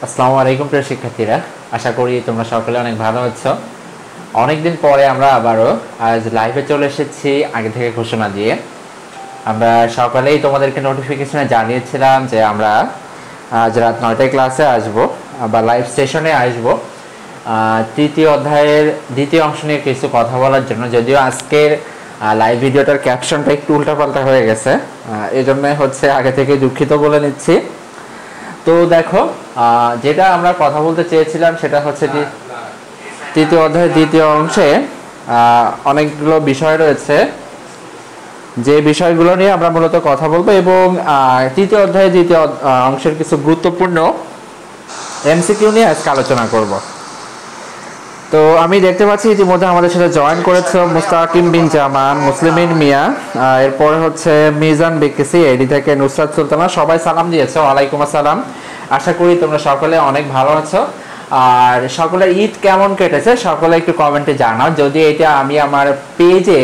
আসসালামু আলাইকুম প্রিয় শিক্ষার্থীরা, আশা করি তোমরা সকলে অনেক ভালো আছো। অনেকদিন পরে আমরা আবারও আজ লাইভে চলে এসেছি আগে থেকে ঘোষণা দিয়ে। আমরা সকালেই তোমাদেরকে নোটিফিকেশনে জানিয়েছিলাম যে আমরা আজ রাত 9টায় ক্লাসে আসব বা লাইভ সেশনে আসব তৃতীয় অধ্যায়ের দ্বিতীয় অংশ নিয়ে কিছু কথা বলার জন্য। যদিও আজকের লাইভ ভিডিওটার ক্যাপশনটা একটু উল্টাপাল্টা হয়ে গেছে, এই জন্য হচ্ছে আগে থেকে দুঃখিত বলে নিচ্ছি। তো দেখো, যেটা আমরা কথা বলতে চেয়েছিলাম সেটা হচ্ছে তৃতীয় অধ্যায়ের দ্বিতীয় অংশে অনেকগুলো বিষয় রয়েছে, যে বিষয়গুলো নিয়ে আমরা মূলত কথা বলবো এবং তৃতীয় অধ্যায়ের দ্বিতীয় অংশের কিছু গুরুত্বপূর্ণ এমসিকিউ নিয়ে আজকে আলোচনা করব। তো আমি দেখতে পাচ্ছি ইতিমধ্যে আমাদের সাথে জয়েন করেছে মুস্তাকিম বিন জামান, মুসলিমিন মিয়া, এরপরে হচ্ছে মিজান বিকেসি, এডি থেকে নুসরাত সুলতানা। সবাই সালাম দিয়েছো, ওয়ালাইকুম আসসালাম। আশা করি তোমরা সকলে অনেক ভালো আছো। আর সকলের ঈদ কেমন কেটেছে সকলে একটু কমেন্টে জানাও। যদি এটা আমি আমার পেজে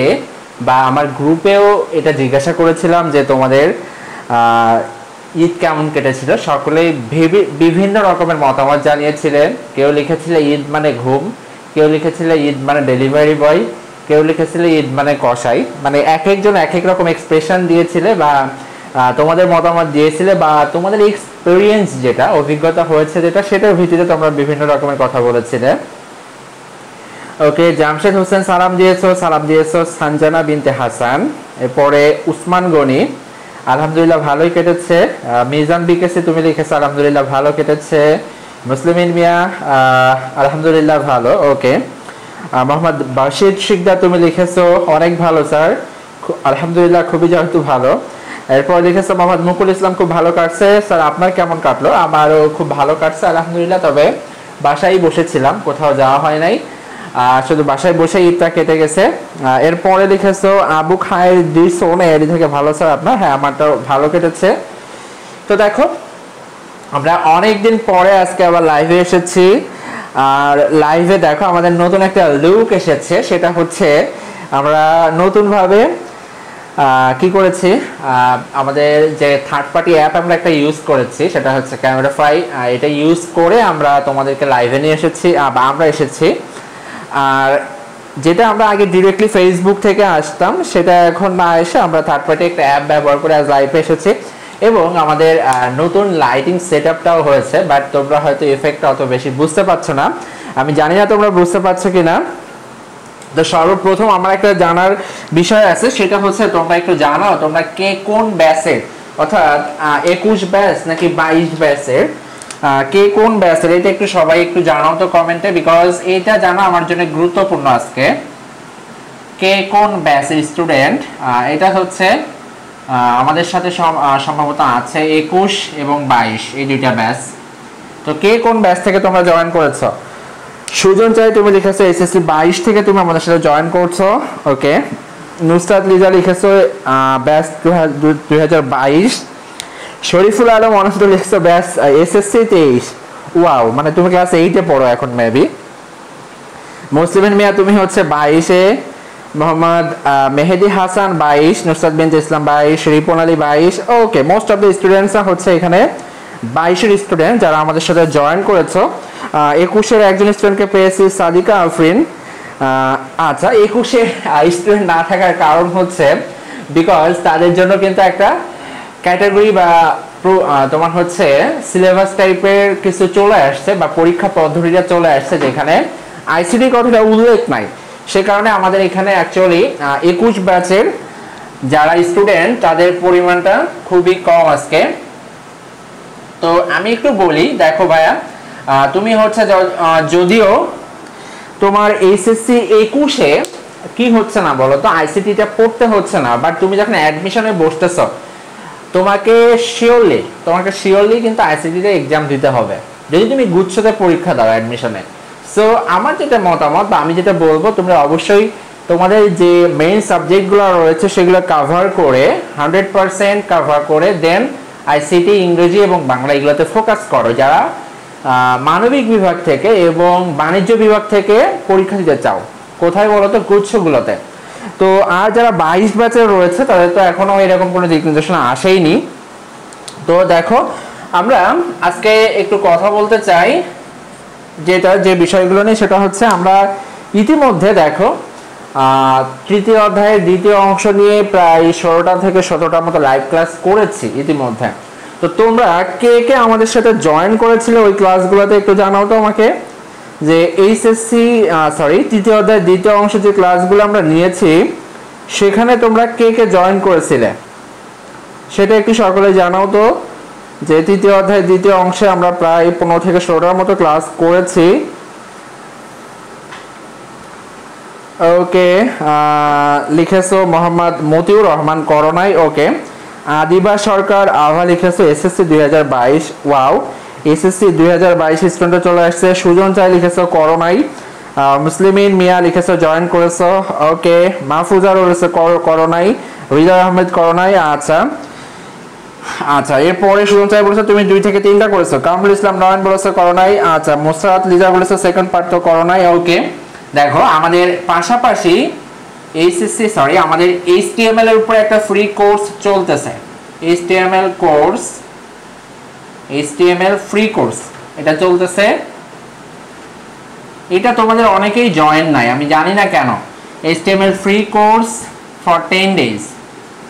বা আমার গ্রুপেও এটা জিজ্ঞাসা করেছিলাম যে তোমাদের ঈদ কেমন কেটেছিল, সকলেই বিভিন্ন রকমের মতামত জানিয়েছিলেন। কেউ লিখেছিল ঈদ মানে ঘুম, কেউ লিখেছিল ঈদ মানে ডেলিভারি বয়, কেউ লিখেছিল ঈদ মানে কসাই। মানে এক একজন এক এক রকম এক্সপ্রেশন দিয়েছিলে বা তোমাদের মতামত দিয়েছিলে বা তোমাদের এক্সপিরিয়েন্স যেটা অভিজ্ঞতা হয়েছে যেটা, সেটার ভিত্তিতে তোমরা বিভিন্ন রকমের কথা বলেছিলে। ওকে, জামশেদ হোসেন সালাম দিয়েছো সানজানা বিনতে হাসান, এরপরে উসমান গনি আলহামদুলিল্লাহ ভালোই কেটেছে। মিজান বিকেসি তুমি লিখেছো আলহামদুলিল্লাহ ভালো কেটেছে। মুসলিমিন মিয়া আলহামদুলিল্লাহ ভালো। ওকে, মোহাম্মদ বাশির শিকদার তুমি লিখেছো অনেক ভালো স্যার, আলহামদুলিল্লাহ খুবই যেহেতু ভালো। এরপর লিখেছো মোহাম্মদ মুকুল ইসলাম খুব ভালো কাটছে স্যার, আপনার কেমন কাটলো? আমারও খুব ভালো কাটছে আলহামদুলিল্লাহ, তবে বাসায় বসেছিলাম, কোথাও যাওয়া হয় নাই, শুধু বাসায় বসে ঈদটা কেটে গেছে। এরপরে লিখেছো আবু খায়ের দিসোন, এর থেকে ভালো স্যার আপনার? হ্যাঁ, আমারটাও ভালো কেটেছে। তো দেখো, আমরা অনেকদিন পরে আজকে আবার লাইভে এসেছি। আর লাইভে দেখো আমাদের নতুন একটা লুক এসেছে, সেটা হচ্ছে আমরা নতুনভাবে কি করেছি, আমাদের যে থার্ড পার্টি অ্যাপ আমরা একটা ইউজ করেছি, সেটা হচ্ছে ক্যামেরাফাই। এটা ইউজ করে আমরা তোমাদেরকে লাইভে নিয়ে এসেছি বা আমরা এসেছি। আর যেটা আমরা আগে ডিরেক্টলি ফেসবুক থেকে আসতাম, সেটা এখন না এসে আমরা থার্ড পার্টি একটা অ্যাপ ব্যবহার করে আজ লাইভে এসেছি। এবং আমাদের নতুন লাইটিং সেট আপটাও হয়েছে, বাট তোমরা হয়তো এফেক্টটা অত বেশি বুঝতে পারছো না। আমি জানি না তোমরা বুঝতে পারছো কিনা। তো সর্বপ্রথম আমার একটা জানার বিষয় আছে, সেটা হচ্ছে তোমরা একটু জানাও তোমরা কে কোন ব্যাচের, অর্থাৎ 21 ব্যাচ নাকি 22 ব্যাচের, কে কোন ব্যাচের, এটা একটু সবাই একটু জানাও তো কমেন্টে, বিকজ এটা জানা আমার জন্য গুরুত্বপূর্ণ আজকে। কে কোন ব্যাচের স্টুডেন্ট, এটা হচ্ছে আমাদের সাথে সম্ভবত আছে 21 এবং 22, এই দুইটা ব্যাচ। তো কে কোন ব্যাচ থেকে তোমরা জয়েন করেছো? সুজন চাই তুমি লিখেছো এসএসসি 22 থেকে তুমি আমাদের সাথে জয়েন করছো। ওকে, নুসরাত লিজা লিখেছো ব্যাচ 2022। শরীফুল আলম অনন্ত লিখেছো ব্যাচ এসএসসি 23। ওয়াও, মানে তুমি ক্লাস 8-এ পড়ো এখন মেবি। মুসলিমিন মিয়া তুমি হচ্ছে 22-এ, মোহাম্মদ মেহেদি হাসান 22, নুসরাত বিনতে ইসলাম 22, রিপন আলী 22। ওকে, মোস্ট অফ দ্য স্টুডেন্টসরা হচ্ছে এখানে 22-এর স্টুডেন্ট যারা আমাদের সাথে জয়েন করেছো। 21-এর একজন স্টুডেন্টকে পেয়েছি, সাদিকা আফরিন। আচ্ছা, 21-এর স্টুডেন্ট না থাকার কারণ হচ্ছে বিকজ তাদের জন্য কিন্তু একটা ক্যাটাগরি বা তোমার হচ্ছে সিলেবাস টাইপের কিছু চলে আসছে বা পরীক্ষা পদ্ধতিটা চলে আসছে যেখানে আইসিটি কথাটা উল্লেখ নাই। সে কারণে আমাদের এখানে অ্যাকচুয়ালি 21 ব্যাচের যারা স্টুডেন্ট তাদের পরিমাণটা খুবই কম আজকে। তো আমি একটু বলি, দেখো ভাইয়া, তুমি হচ্ছে যদিও তোমার এইচএসসি 21-এ কি হচ্ছে না বলো তো, আইসিটিটা পড়তে হচ্ছে না, বাট তুমি যখন অ্যাডমিশনে বসতেছ তোমাকে শিওরলি কিন্তু আইসিটিতে এক্সাম দিতে হবে যদি তুমি গুচ্ছতে পরীক্ষা দাও অ্যাডমিশনে। সো আমার যেটা মতামত বা আমি যেটা বলবো, তোমরা অবশ্যই তোমাদের যে মেইন সাবজেক্টগুলো রয়েছে সেগুলো কাভার করে 100% কাভার করে দেন আইসিটি, ইংরেজি এবং বাংলা এগুলোতে ফোকাস করো যারা মানবিক বিভাগ থেকে এবং বাণিজ্য বিভাগ থেকে পরীক্ষা দিতে চাও। কোথায় বলো তো? গুচ্ছগুলোতে। তো আর যারা 22 ব্যাচের রয়েছে তাদের তো এখনো এরকম কোনো দিক নির্দেশনা আসেইনি। তো দেখো আমরা আজকে একটু কথা বলতে চাই যে বিষয়গুলো নিয়ে, সেটা হচ্ছে আমরা ইতিমধ্যে দেখো তৃতীয় অধ্যায়ের দ্বিতীয় অংশ নিয়ে প্রায় 16টা থেকে 17টার মতো লাইভ ক্লাস করেছি ইতিমধ্যে। তো তোমরা কে কে আমাদের সাথে জয়েন করেছিলে ওই ক্লাসগুলোতে একটু জানাও তো আমাকে, যে তৃতীয় অধ্যায়ের দ্বিতীয় অংশ যে ক্লাসগুলো আমরা নিয়েছি সেখানে তোমরা কে কে জয়েন করেছিলে সেটা একটু সকলে জানাও তো। যে তৃতীয় অধ্যায়ের দ্বিতীয় অংশে আমরা প্রায় 15 থেকে 16টার মতো ক্লাস করেছি। ওকে, লিখেছো মোহাম্মদ মতিউর রহমান করোনাই। ওকে, আদিবা সরকার আভা লিখেছো এসএসসি 2022। ওয়াও, এসএসসি 2022 স্টুডেন্ট চলে আসছে। সুজন চাই লিখেছো করোনাই। মুসলিমিন মিয়া লিখেছো জয়েন করেছো। ওকে, মাহফুজা রয়েছে করোনাই। হৃদয় আহমেদ করোনাই। আচ্ছা, এরপরে সুজন চাই বলেছো তুমি 2 থেকে 3টা করেছো। কামরুল ইসলাম নয়ন বলেছো করোনাই। আচ্ছা, মুসরাত লিজা বলেছো সেকেন্ড পার্ট তো করোনাই। ওকে, দেখো আমাদের পাশাপাশি আমাদের HTML এর উপরে একটা ফ্রি কোর্স চলতেছে। HTML ফ্রি কোর্স এটা চলতেছে। এটা তোমাদের অনেকেই জয়েন নাই, আমি জানি না কেন। HTML free course for 10 days,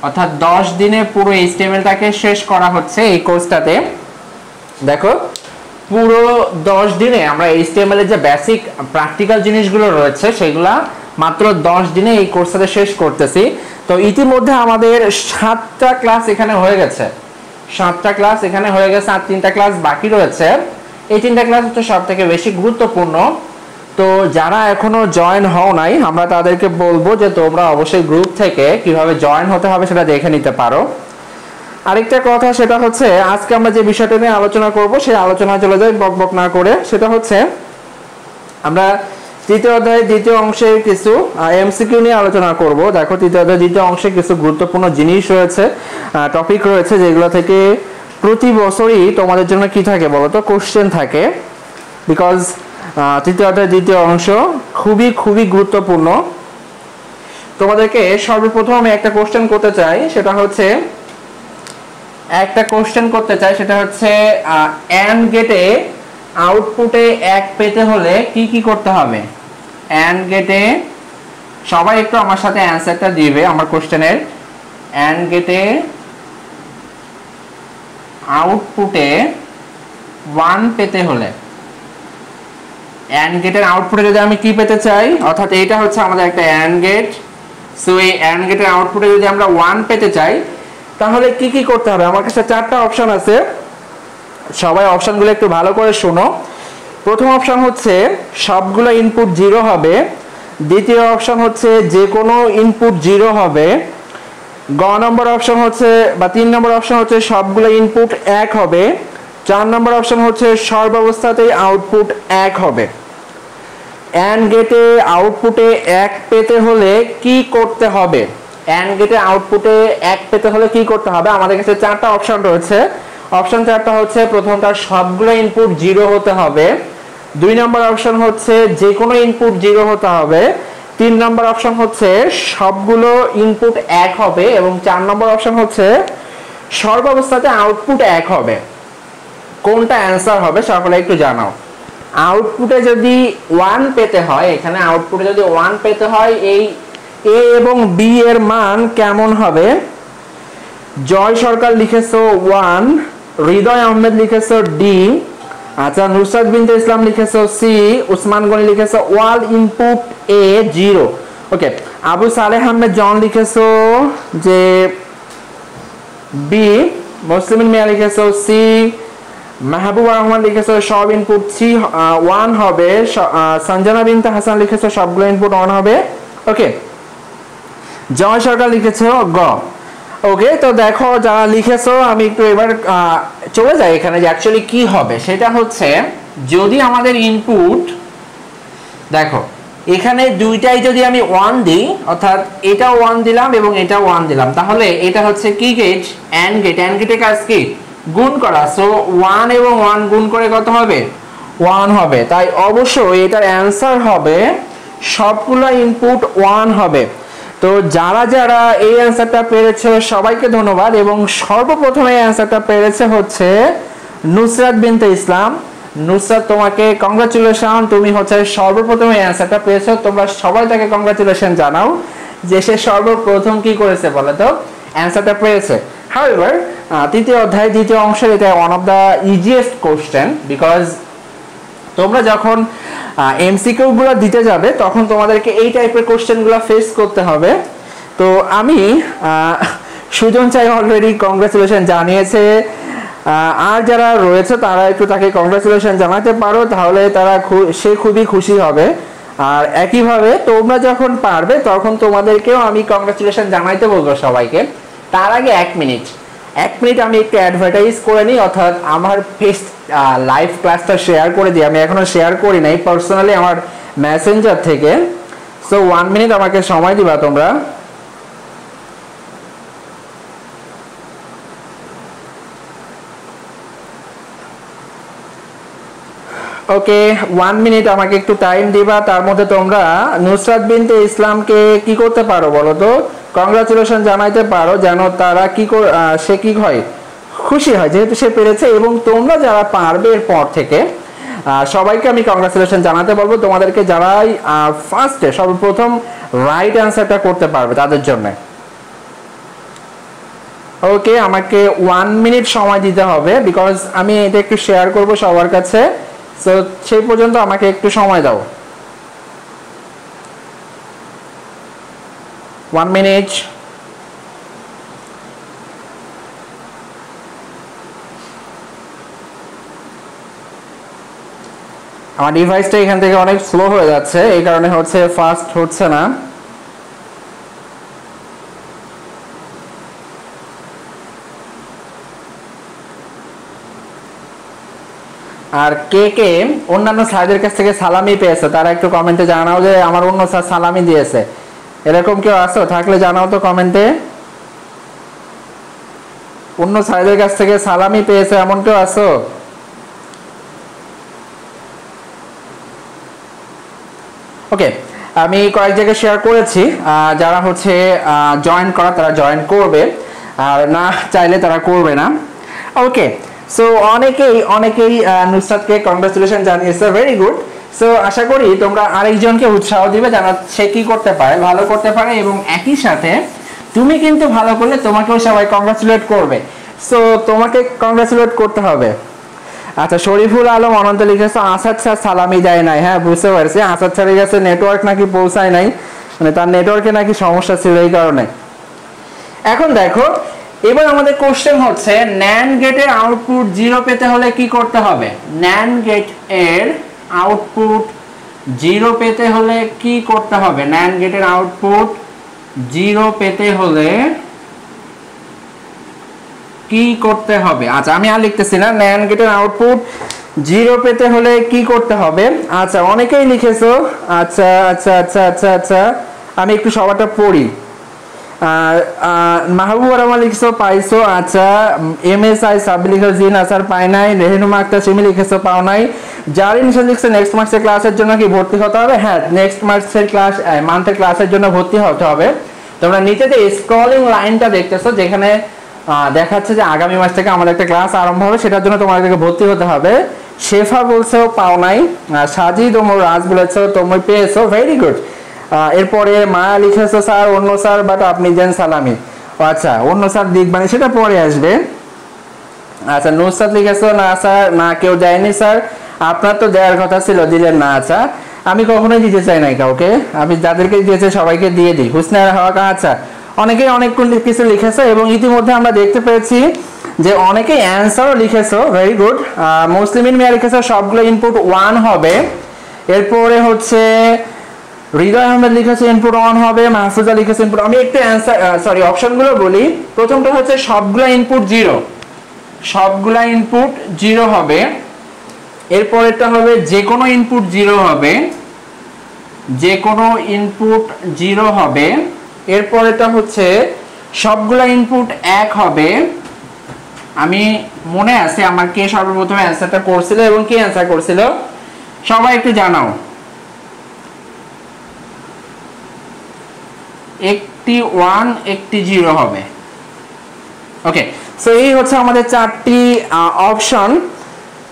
অর্থাৎ 10 দিনে পুরো HTML-টাকে শেষ করা হচ্ছে এই কোর্সটাতে। দেখো পুরো 10 দিনে আমরা HTML এর যে বেসিক প্র্যাকটিক্যাল জিনিসগুলো রয়েছে সেগুলা মাত্র 10 দিনে এই কোর্সটাতে শেষ করতেছি। তো ইতিমধ্যে আমাদের 7টা ক্লাস এখানে হয়ে গেছে। আর 3টা ক্লাস বাকি রয়েছে। এই 3টা ক্লাস হচ্ছে সবথেকে বেশি গুরুত্বপূর্ণ। তো যারা এখনো জয়েন হও নাই আমরা তাদেরকে বলবো যে তোমরা অবশ্যই গ্রুপ থেকে কিভাবে জয়েন হতে হবে সেটা দেখে নিতে পারো। আরেকটা কথা, সেটা হচ্ছে আজকে আমরা যে বিষয়টা নিয়ে আলোচনা করব সেই আলোচনায় চলে যাই বকবক না করে। সেটা হচ্ছে আমরা তৃতীয় অধ্যায়ের দ্বিতীয় অংশে কিছু এমসিকিউ নিয়ে আলোচনা করব। দেখো তৃতীয় অধ্যায়ের দ্বিতীয় অংশে কিছু গুরুত্বপূর্ণ জিনিস রয়েছে, টপিক রয়েছে, যেগুলো থেকে প্রতি বছরই তোমাদের জন্য কি থাকে বলো তো, কোশ্চেন থাকে। বিকজ তৃতীয় অধ্যায়ের দ্বিতীয় অংশ খুবই গুরুত্বপূর্ণ। তোমাদেরকে সর্বপ্রথম আমি একটা কোশ্চেন করতে চাই, সেটা হচ্ছে এন্ড গেটে আউটপুটে 1 পেতে হলে কি করতে হবে। এন্ড গেটে সবাই একটু আমার সাথে অ্যানসারটা দিবে আমার কোশ্চেনের। এন্ড গেটে আউটপুটে 1 পেতে হলে, এন্ড গেটের আউটপুটে যদি আমি কি পেতে চাই, অর্থাৎ এইটা হচ্ছে আমাদের একটা এন্ড গেট। সো এই এন্ড গেটের আউটপুটে যদি আমরা 1 পেতে চাই তাহলে কি করতে হবে। আমার কাছে 4টা অপশন আছে, সবাই অপশনগুলো একটু ভালো করে শোনো। প্রথম অপশন হচ্ছে সবগুলো ইনপুট 0 হবে। দ্বিতীয় অপশন হচ্ছে যে কোনো ইনপুট 0 হবে। গ নম্বর অপশন হচ্ছে বা 3 নম্বর অপশন হচ্ছে সবগুলো ইনপুট 1 হবে। 4 নম্বর অপশন হচ্ছে সর্বাবস্থাতেই আউটপুট 1 হবে। এন্ড গেটে আউটপুটে 1 পেতে হলে কি করতে হবে। এন্ড গেটে আউটপুটে 1 পেতে হলে কি করতে হবে, আমাদের কাছে 4টা অপশন রয়েছে। অপশন 4টা হচ্ছে প্রথমটা সবগুলো ইনপুট 0 হতে হবে। 2 নম্বর অপশন হচ্ছে যে কোনো ইনপুট 0 হতে হবে। 3 নম্বর অপশন হচ্ছে সবগুলো ইনপুট 1 হবে এবং 4 নম্বর অপশন হচ্ছে সর্বাবস্থাতে আউটপুট 1 হবে। কোনটা অ্যান্সার হবে সকলে একটু জানাও। আউটপুটে যদি 1 পেতে হয়, এখানে আউটপুটে যদি 1 পেতে হয়, এই এ এবং বি এর মান কেমন হবে। জয় সরকার লিখেছো 1, হৃদয় আহমেদ লিখেছো ডি। আচ্ছা, নুসরাত বিনতে ইসলাম লিখেছো সি, উসমান গনি লিখেছো ওয়াল ইনপুট এ 0। ওকে, আবু সালেহ আহমেদ জন লিখেছো যে বি, মুসলিমিন মিয়া লিখেছো সি, মাহবুবা রহমান লিখেছো সব ইনপুট সি 1 হবে। সঞ্জনা বিনতে হাসান লিখেছো সবগুলো ইনপুট 1 হবে। ওকে, জয় সরকার লিখেছো গ। ওকে, তো দেখো যারা লিখেছো আমি একটু এবার চলে যাই এখানে যে অ্যাকচুয়ালি কি হবে। সেটা হচ্ছে যদি আমাদের ইনপুট, দেখো এখানে দুইটাই যদি আমি 1 দিই, অর্থাৎ এটাও 1 দিলাম এবং এটাও 1 দিলাম, তাহলে এটা হচ্ছে কি গেট, এন্ড গেট। এন্ড গেটের কাজ কি, গুণ করা। সো 1 এবং 1 গুণ করে কত হবে, 1 হবে। তাই অবশ্যই এটার অ্যান্সার হবে সবগুলো ইনপুট 1 হবে। তো যারা যারা এই অ্যান্সারটা পেরেছে সবাইকে ধন্যবাদ। এবং সর্বপ্রথম এই অ্যান্সারটা পেরেছে হচ্ছে নুসরাত বিনতে ইসলাম। নুসরাত, তোমাকে কংগ্রাচুলেশন, তুমি হচ্ছে সর্বপ্রথম এই অ্যান্সারটা পেয়েছো। তোমরা সবাই তাকে কংগ্রাচুলেশন জানাও যে সে সর্বপ্রথম কি করেছে বলো তো, অ্যান্সারটা পেয়েছে। হাউএভার তৃতীয় অধ্যায় দ্বিতীয় অংশের এটা one of the easiest question, because তোমরা যখন এমসিকিউ গুলো দিতে যাবে তখন তোমাদেরকে এই টাইপের কোশ্চেনগুলো ফেস করতে হবে। তো আমি সুজন চাই অলরেডি কংগ্রাচুলেশন জানিয়েছে, আর যারা রয়েছে তারা একটু তাকে কংগ্রাচুলেশন জানাতে পারো, তাহলে সে খুবই খুশি হবে। আর একইভাবে তোমরা যখন পারবে তখন তোমাদেরকেও আমি কংগ্রাচুলেশন জানাইতে বলবো সবাইকে। তার আগে এক মিনিট আমি একটু অ্যাডভার্টাইজ করে নিই, অর্থাৎ আমার ফেস্ট লাইভ ক্লাসটা শেয়ার করে দিই। আমি এখনো শেয়ার করি নাই পার্সোনালি আমার মেসেঞ্জার থেকে। সো 1 মিনিট আমাকে সময় দিবা তোমরা। ওকে, 1 মিনিট আমাকে একটু টাইম দিবা। তার মধ্যে তোমরা নুসরাত বিনতে ইসলামকে কি করতে পারো বলো তো, কংগ্রাচুলেশন জানাইতে পারো, যেন তারা সে কি হয়, খুশি হয় যেহেতু সে পেরেছে। এবং তোমরা যারা পারবে এরপর থেকে সবাইকে আমি কংগ্রাচুলেশন জানাতে বলবো, তোমাদেরকে যারাই ফার্স্টে সর্বপ্রথম রাইট অ্যান্সারটা করতে পারবে তাদের জন্য। ওকে, আমাকে 1 মিনিট সময় দিতে হবে, বিকজ আমি এটা একটু শেয়ার করব সবার কাছে। সো সেই পর্যন্ত আমাকে একটু সময় দাও। 1 মিনিট। আমার ডিভাইসটা এখান থেকে অনেক স্লো হয়ে যাচ্ছে, এই কারণে হচ্ছে ফাস্ট হচ্ছে না। আর কে কে অন্যান্য স্যারদের কাছ থেকে সালামি পেয়েছে তারা একটু কমেন্টে জানাও যে আমার অন্য স্যার সালামি দিয়েছে। এরকম কেউ আছো? থাকলে জানাও তো কমেন্টে। অন্য স্যারদের কাছ থেকে সালামি পেয়েছে এমন কেউ আছো? ওকে, আমি কয়েক জায়গায় শেয়ার করেছি, যারা হচ্ছে জয়েন করা তারা জয়েন করবে, আর না চাইলে তারা করবে না। ওকে, সো অনেকেই নুসরাতকে কংগ্রাচুলেশন জানিয়েছে, ভেরি গুড। সো আশা করি তোমরা আরেকজনকে উৎসাহ দিবে যেন সে কি করতে পারে, ভালো করতে পারে, এবং একই সাথে তুমি কিন্তু ভালো করলে তোমাকেও সবাই কংগ্রাচুলেট করবে। সো তোমাকে কংগ্রাচুলেট করতে হবে। আচ্ছা, শরীফুল আলম অনন্ত লিখেছে আসাদ স্যার সালামি দেয় নাই। হ্যাঁ, বুঝতে পারছি, আসাদ স্যারের কাছে নেটওয়ার্ক নাকি পৌঁছায় নাই, মানে তার নেটওয়ার্কে নাকি সমস্যা ছিল এই কারণে। এখন দেখো, এবার আমাদের কোশ্চেন হচ্ছে NAND গেটের আউটপুট 0 পেতে হলে কি করতে হবে। NAND গেট এর আউটপুট 0 পেতে হলে কি করতে হবে। NAND গেটের আউটপুট 0 পেতে হলে কি করতে হবে। আচ্ছা, আমি আর লিখতেছি না। NAND গেটের আউটপুট 0 পেতে হলে কি করতে হবে। আচ্ছা, অনেকেই লিখেছো। আচ্ছা আচ্ছা আচ্ছা আচ্ছা আচ্ছা, আমি একটু সবারটা পড়ি। মাহবুব রহমান লিখছো পাইছো। আচ্ছা, MSI সাব লিখেছো জিন আসার পাই নাই। রেহনুমা আক্তার সিমি লিখেছো পাও নাই। জারিন নিশান লিখছে নেক্সট মার্চের ক্লাসের জন্য কি ভর্তি হতে হবে। হ্যাঁ, নেক্সট মার্চের মান্থের ক্লাসের জন্য ভর্তি হতে হবে। তোমরা নিচে যে স্ক্রলিং লাইনটা দেখতেছো যেখানে দেখাচ্ছে যে আগামী মাস থেকে আমাদের একটা ক্লাস আরম্ভ হবে, সেটার জন্য তোমাদেরকে ভর্তি হতে হবে। শেফা বলছো পাও নাই। সাজিদ ওমর রাজ বলেছো তুমি পেয়েছো, ভেরি গুড। এরপরে মায়া লিখেছো স্যার অন্য স্যার বাট আপনি দেন সালামি। আচ্ছা, অন্য স্যার দিকবানি সেটা পরে আসবে। আচ্ছা, নুসরাত লিখেছো না স্যার, না কেউ দেয়নি স্যার, আপনার তো দেওয়ার কথা ছিল দিলেন না। আচ্ছা, আমি কখনোই দিতে চাই নাই কাউকে, আমি যাদেরকে দিয়েছে সবাইকে দিয়ে দিই। হুসনা হওয়া। আচ্ছা, অনেকেই অনেক কিছু লিখেছে এবং ইতিমধ্যে আমরা দেখতে পেয়েছি যে অনেকেই অ্যান্সারও লিখেছো, ভেরি গুড। মুসলিমিন মিয়া লিখেছো সবগুলো ইনপুট 1 হবে। এরপরে হচ্ছে হৃদয় আহমেদ লিখেছে ইনপুট 1 হবে। মাহফুজা লিখেছে ইনপুট। আমি একটু অপশনগুলো বলি। প্রথমটা হচ্ছে সবগুলা ইনপুট 0, সবগুলা ইনপুট 0 হবে। এরপরেরটা হবে যে কোনো ইনপুট 0 হবে, যে কোনো ইনপুট 0 হবে। এরপরেরটা হচ্ছে সবগুলা ইনপুট 1 হবে। আমি মনে আছে আমার কে সর্বপ্রথম অ্যান্সারটা করছিল এবং কে অ্যান্সার করছিল সবাই একটু জানাও। একটি 1 একটি 0 হবে। ওকে, সো এই হচ্ছে আমাদের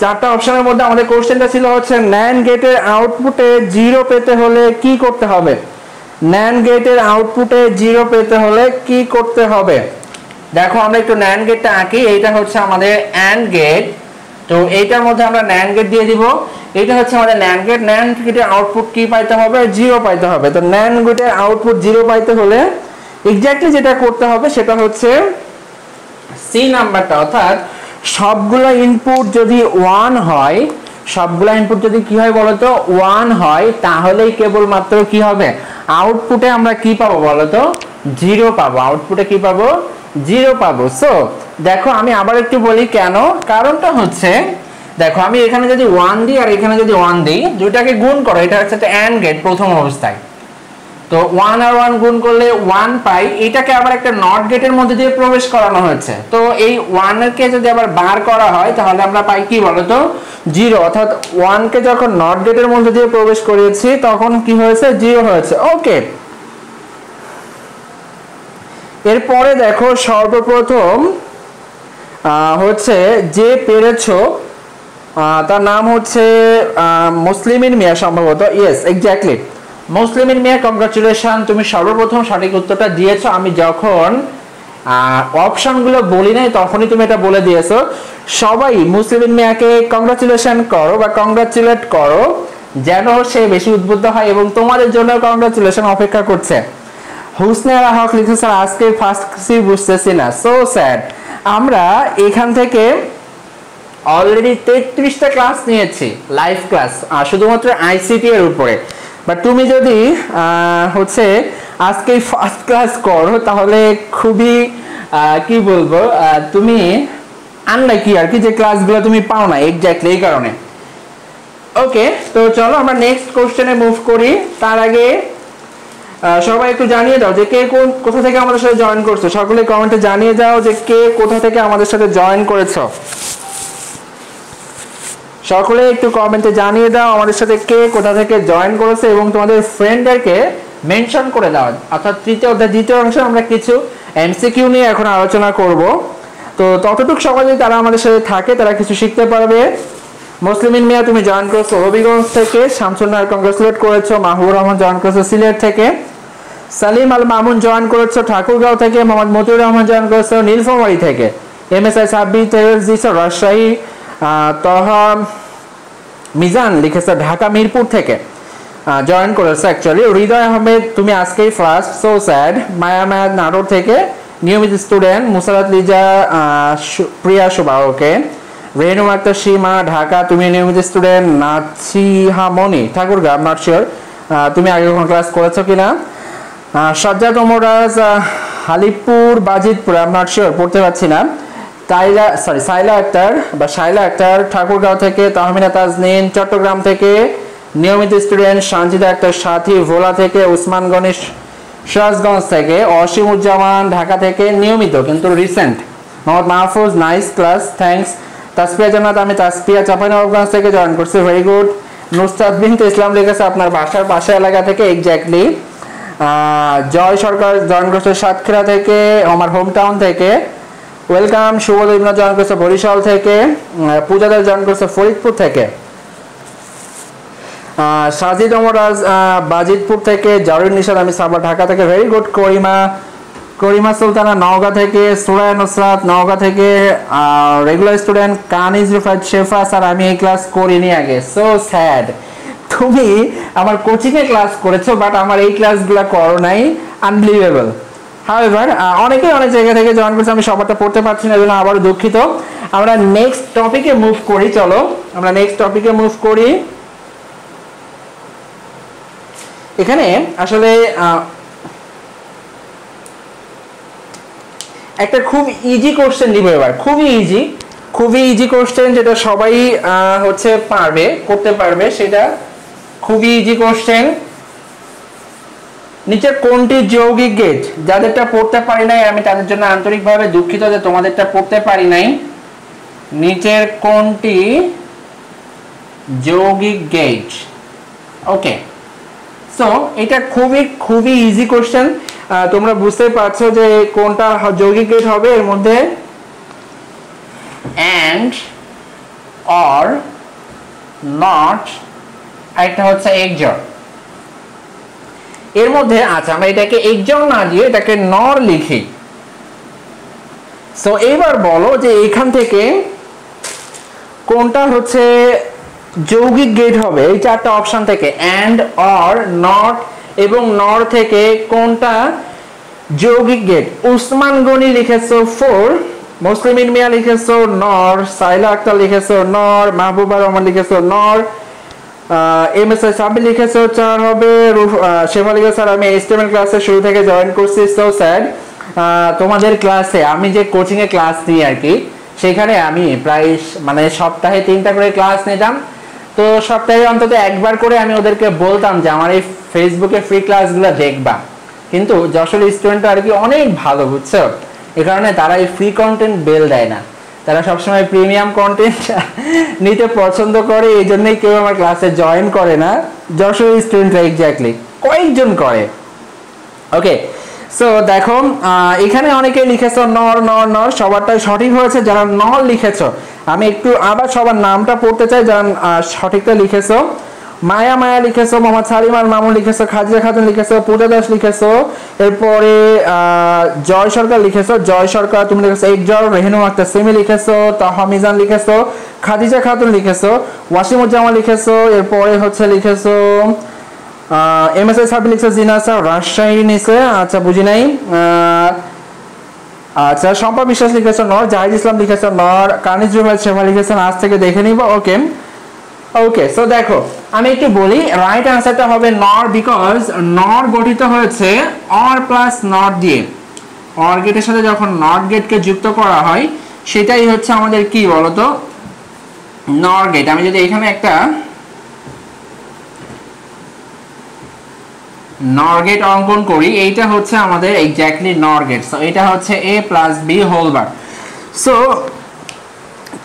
চারটা অপশনের মধ্যে আমাদের কোশ্চেনটা ছিল হচ্ছে NAND গেটের আউটপুটে 0 পেতে হলে কি করতে হবে। NAND গেটের আউটপুটে 0 পেতে হলে কি করতে হবে। দেখো আমরা একটু NAND গেটটা আঁকি। এইটা হচ্ছে আমাদের AND গেট। তো এইটার মধ্যে আমরা NAND গেট দিয়ে দিব। এটা হচ্ছে আমাদের NAND গেট। NAND গেটের আউটপুট কি পাইতে হবে, 0 পাইতে হবে। তো NAND গেটের আউটপুট 0 পাইতে হলে এক্স্যাক্টলি যেটা করতে হবে সেটা হচ্ছে সি নাম্বারটা, অর্থাৎ সবগুলো ইনপুট যদি 1 হয়, সবগুলো ইনপুট যদি কি হয় বলতো 1 হয়, তাহলেই কেবলমাত্র কি হবে, আউটপুটে আমরা কি পাবো বলতো, 0 পাবো। আউটপুটে কি পাবো, 0 পাবো। সো দেখো আমি আবার একটু বলি কেন, কারণটা হচ্ছে দেখো আমি এখানে যদি 1 দিই আর এখানে যদি 1 দিই, দুইটাকে গুণ করো, এটা হচ্ছে একটা AND গেট প্রথম অবস্থায়। তো 1 আর 1 গুণ করলে 1 পাই। এটাকে আবার একটা নট গেটের মধ্যে দিয়ে প্রবেশ করানো হয়েছে। তো এই 1 কে যদি আবার বার করা হয় তাহলে আমরা পাই কি বলতো, 0। অর্থাৎ 1 কে যখন নট গেটের মধ্যে দিয়ে প্রবেশ করিয়েছি তখন কি হয়েছে, 0 হয়েছে। ওকে, এরপরে দেখো সর্বপ্রথম হচ্ছে যে পেরেছো তার নাম হচ্ছে মুসলিমিন মিয়া সম্ভবত। ইয়েস, এক্স্যাক্টলি মুসলিমিন মিয়া, কংগ্রাচুলেশন, তুমি সর্বপ্রথম সঠিক উত্তরটা দিয়েছো। আমি যখন অপশনগুলো বলি নাই তখনই তুমি এটা বলে দিয়েছো। সবাই মুসলিমিন মিয়াকে কংগ্রাচুলেশন করো বা কংগ্রাচুলেট করো, যেন সে বেশি উদ্বুদ্ধ হয় এবং তোমাদের জন্য কংগ্রাচুলেশন অপেক্ষা করছে। হুসনেরা হক লিখেছে আজকে ফার্স্ট সি বুঝতেছি না, সো স্যাড। আমরা এখান থেকে অলরেডি 33টা ক্লাস নিয়েছি, লাইভ ক্লাস, শুধুমাত্র আইসিটি এর উপরে। বাট তুমি যদি হচ্ছে আজকে ফার্স্ট ক্লাস করো তাহলে খুবই কি বলবো, তুমি আনলাকি আর কি, যে ক্লাসগুলো তুমি পাও না এক্স্যাক্টলি এই কারণে। ওকে, তো চলো আমরা নেক্সট কোশ্চেনে মুভ করি। তার আগে সবাই একটু জানিয়ে দাও যে কে কোথা থেকে আমাদের সাথে জয়েন করছো। সকলে কমেন্টে জানিয়ে দাও যে কে কোথা থেকে আমাদের সাথে জয়েন করেছো। সকলে একটু কমেন্টে জানিয়ে দাও আমাদের সাথে কে কোথা থেকে জয়েন করেছে এবং তোমাদের ফ্রেন্ডদেরকে মেনশন করে দাও। অর্থাৎ তৃতীয় অধ্যায় দ্বিতীয় অংশে আমরা কিছু এমসিকিউ নিয়ে এখন আলোচনা করব। তো ততটুকু সময় যদি তারা আমাদের সাথে থাকে তারা কিছু শিখতে পারবে। মুসলিমিন মিয়া তুমি জয়েন করেছো হবিগঞ্জ থেকে, শামসুন নাহার কংগ্রেচুলেট করেছো, মাহবুবুর রহমান জয়েন করেছো সিলেট থেকে, সালিম আল মামুন জয়েন করেছো ঠাকুরগাঁও থেকে, মোহাম্মদ মতিউর রহমান জয়েন করেছো নীলফামারী থেকে, MSI সাব্বির দিয়েছো রাজশাহী, তহা মিজান লিখেছে ঢাকা মিরপুর থেকে জয়েন করেছে অ্যাকচুয়ালি। হৃদয় আহমেদ তুমি আজকেই first, so sad. Maya Maya Natore থেকে নিয়মিত স্টুডেন্ট, মুসারাত লিজা প্রিয়া শোভা, ওকে। রেনু আক্তার সীমা ঢাকা তুমি নিয়মিত স্টুডেন্ট। নাচিহামণি Thakurgaon, I am not sure তুমি আগে কখন ক্লাস করেছো কিনা। Sajjad Omraj Halipur Bajitpur, I am not sure, পড়তে পারছি না। সাইলা আক্তার ঠাকুরগাঁও থেকে, তাহমিনা তাজনীন চট্টগ্রাম থেকে নিয়মিত স্টুডেন্ট, সানজিদা আক্তার সাথী ভোলা থেকে, উসমান গণেশ সিরাজগঞ্জ থেকে, অসীমুজ্জামান ঢাকা থেকে নিয়মিত কিন্তু recent, Mohammad Mahfuz nice class thanks. Tasfia জান্নাত আমি তাসপিয়া চাঁপাইনবাবগঞ্জ থেকে জয়েন করছি, ভেরি গুড। নুসরাত বিনতে ইসলাম লিখেছে আপনার বাসার পাশে এলাকা থেকে, এক্স্যাক্টলি। জয় সরকার জয়েন করছে সাতক্ষীরা থেকে, আমার হোম টাউন থেকে, ওয়েলকাম। শুভদীপ ইবনা জয়েন করছে বরিশাল থেকে, পূজাদার জয়েন করছে ফরিদপুর থেকে, সাজিদ ওমরাজ বাজিতপুর থেকে, জারুল নিশাদ আমি সাবা ঢাকা থেকে, ভেরি গুড। করিমা সুলতানা নওগাঁ থেকে, সুরায়া নুসরাত নওগাঁ থেকে, রেগুলার স্টুডেন্ট কানিজ রিফাত শেফা স্যার আমি এই ক্লাস করিনি আগে, সো স্যাড। তুমি আমার কোচিংয়ে ক্লাস করেছো বাট আমার এই ক্লাসগুলো করো নাই, আনবিলিভেবল। হাউএভার অনেকেই অনেক জায়গা থেকে জয়েন করছে, আমি সবারটা পড়তে পারছি না, এজন্য আবারও দুঃখিত। আমরা নেক্সট টপিকে মুভ করি, চলো আমরা নেক্সট টপিকে মুভ করি। এখানে আসলে একটা খুব ইজি কোশ্চেন দিব এবার, খুবই ইজি কোশ্চেন যেটা সবাই হচ্ছে পারবে, করতে পারবে, সেটা খুবই ইজি কোশ্চেন। নিচে কোনটি যৌগিক গেট? যাদেরটা পড়তে পারি নাই আমি তাদের জন্য আন্তরিকভাবে দুঃখিত যে তোমাদেরটা পড়তে পারি নাই। নিচের কোনটি যৌগিক গেট? ওকে, সো এটা খুবই ইজি কোশ্চেন। তোমরা বুঝতে পারছো যে কোনটা যৌগিক গেট হবে। এর মধ্যে অ্যান্ড অর নট, একটা হচ্ছে এক্সর। এর মধ্যে আচ্ছা আমরা এটাকে এক্সর না দিয়ে এটাকে নর লিখি। সো এবার বলো যে এখান থেকে কোনটা হচ্ছে যৌগিক গেট হবে এই চারটা অপশন থেকে, অ্যান্ড অর নট এবং নর থেকে কোনটা যৌগিক গেট? উসমান গনি লিখেছো 4, মুসলিমিন মিয়া লিখেছো নর, সাইলা আক্তার লিখেছো নর, মাহবুবা রহমান লিখেছো নর, এমএসআই সাব্বির লিখেছো 4 হবে। শেফালিকা স্যার আমি এস্টিমেট ক্লাসে শুরু থেকে জয়েন করছি, সো স্যার তোমাদের ক্লাসে আমি যে কোচিং এ ক্লাস নিই আর কি, সেখানে আমি প্রায় মানে সপ্তাহে 3টা করে ক্লাস নিতাম। তো সপ্তাহে অন্তত একবার করে আমি ওদেরকে বলতাম যে আমার এই ফেসবুকে ফ্রি ক্লাসগুলো দেখবা, কিন্তু যশোর স্টুডেন্ট আর কি অনেক ভালো, বুঝছো, এই কারণে তারা এই ফ্রি কন্টেন্ট বেল দেয় না, তারা সবসময় প্রিমিয়াম কন্টেন্ট নিতে পছন্দ করে, এই জন্যই কেউ আমার ক্লাসে জয়েন করে না। যশোর স্টুডেন্টরা এক্স্যাক্টলি কয়েকজন করে। ওকে, সো দেখো এখানে অনেকে লিখেছো নর নর নর, সবারটাই সঠিক হয়েছে যারা নর লিখেছো। আমি একটু আবার সবার নামটা পড়তে চাই যারা সঠিকটা লিখেছো। মায়া মায়া লিখেছো, মোহাম্মদ সালিম আল মামুন লিখেছো, খাদিজা খাতুন লিখেছো, পূজা দাস লিখেছো, এরপরে জয় সরকার লিখেছো, জয় সরকার তুমি লিখেছো এক্সর, রেহনু আক্তার সিমি লিখেছো, তাহা মিজান লিখেছো, খাদিজা খাতুন লিখেছো, ওয়াসিমুজ্জামান লিখেছো, এরপরে হচ্ছে লিখেছো এমএসআই সাব্বির লিখেছো, জিনা স্যার রাজশাহী নিচে, আচ্ছা বুঝি নাই। আচ্ছা শম্পা বিশ্বাস লিখেছো নর, জাহিদ ইসলাম লিখেছো নর, কানিজ রুবেল শেফা লিখেছেন আজ থেকে দেখে নিব। ওকে ওকে, সো দেখো আমি একটু বলি, রাইট অ্যান্সারটা হবে নর, বিকজ নর গঠিত হয়েছে অর প্লাস নট দিয়ে। অর গেটের সাথে যখন নট গেটকে যুক্ত করা হয় সেটাই হচ্ছে আমাদের কি বলতো নর গেট। আমি যদি এখানে একটা নর গেট অঙ্কন করি, এইটা হচ্ছে আমাদের এক্স্যাক্টলি নর গেট। সো এটা হচ্ছে a plus b whole bar. So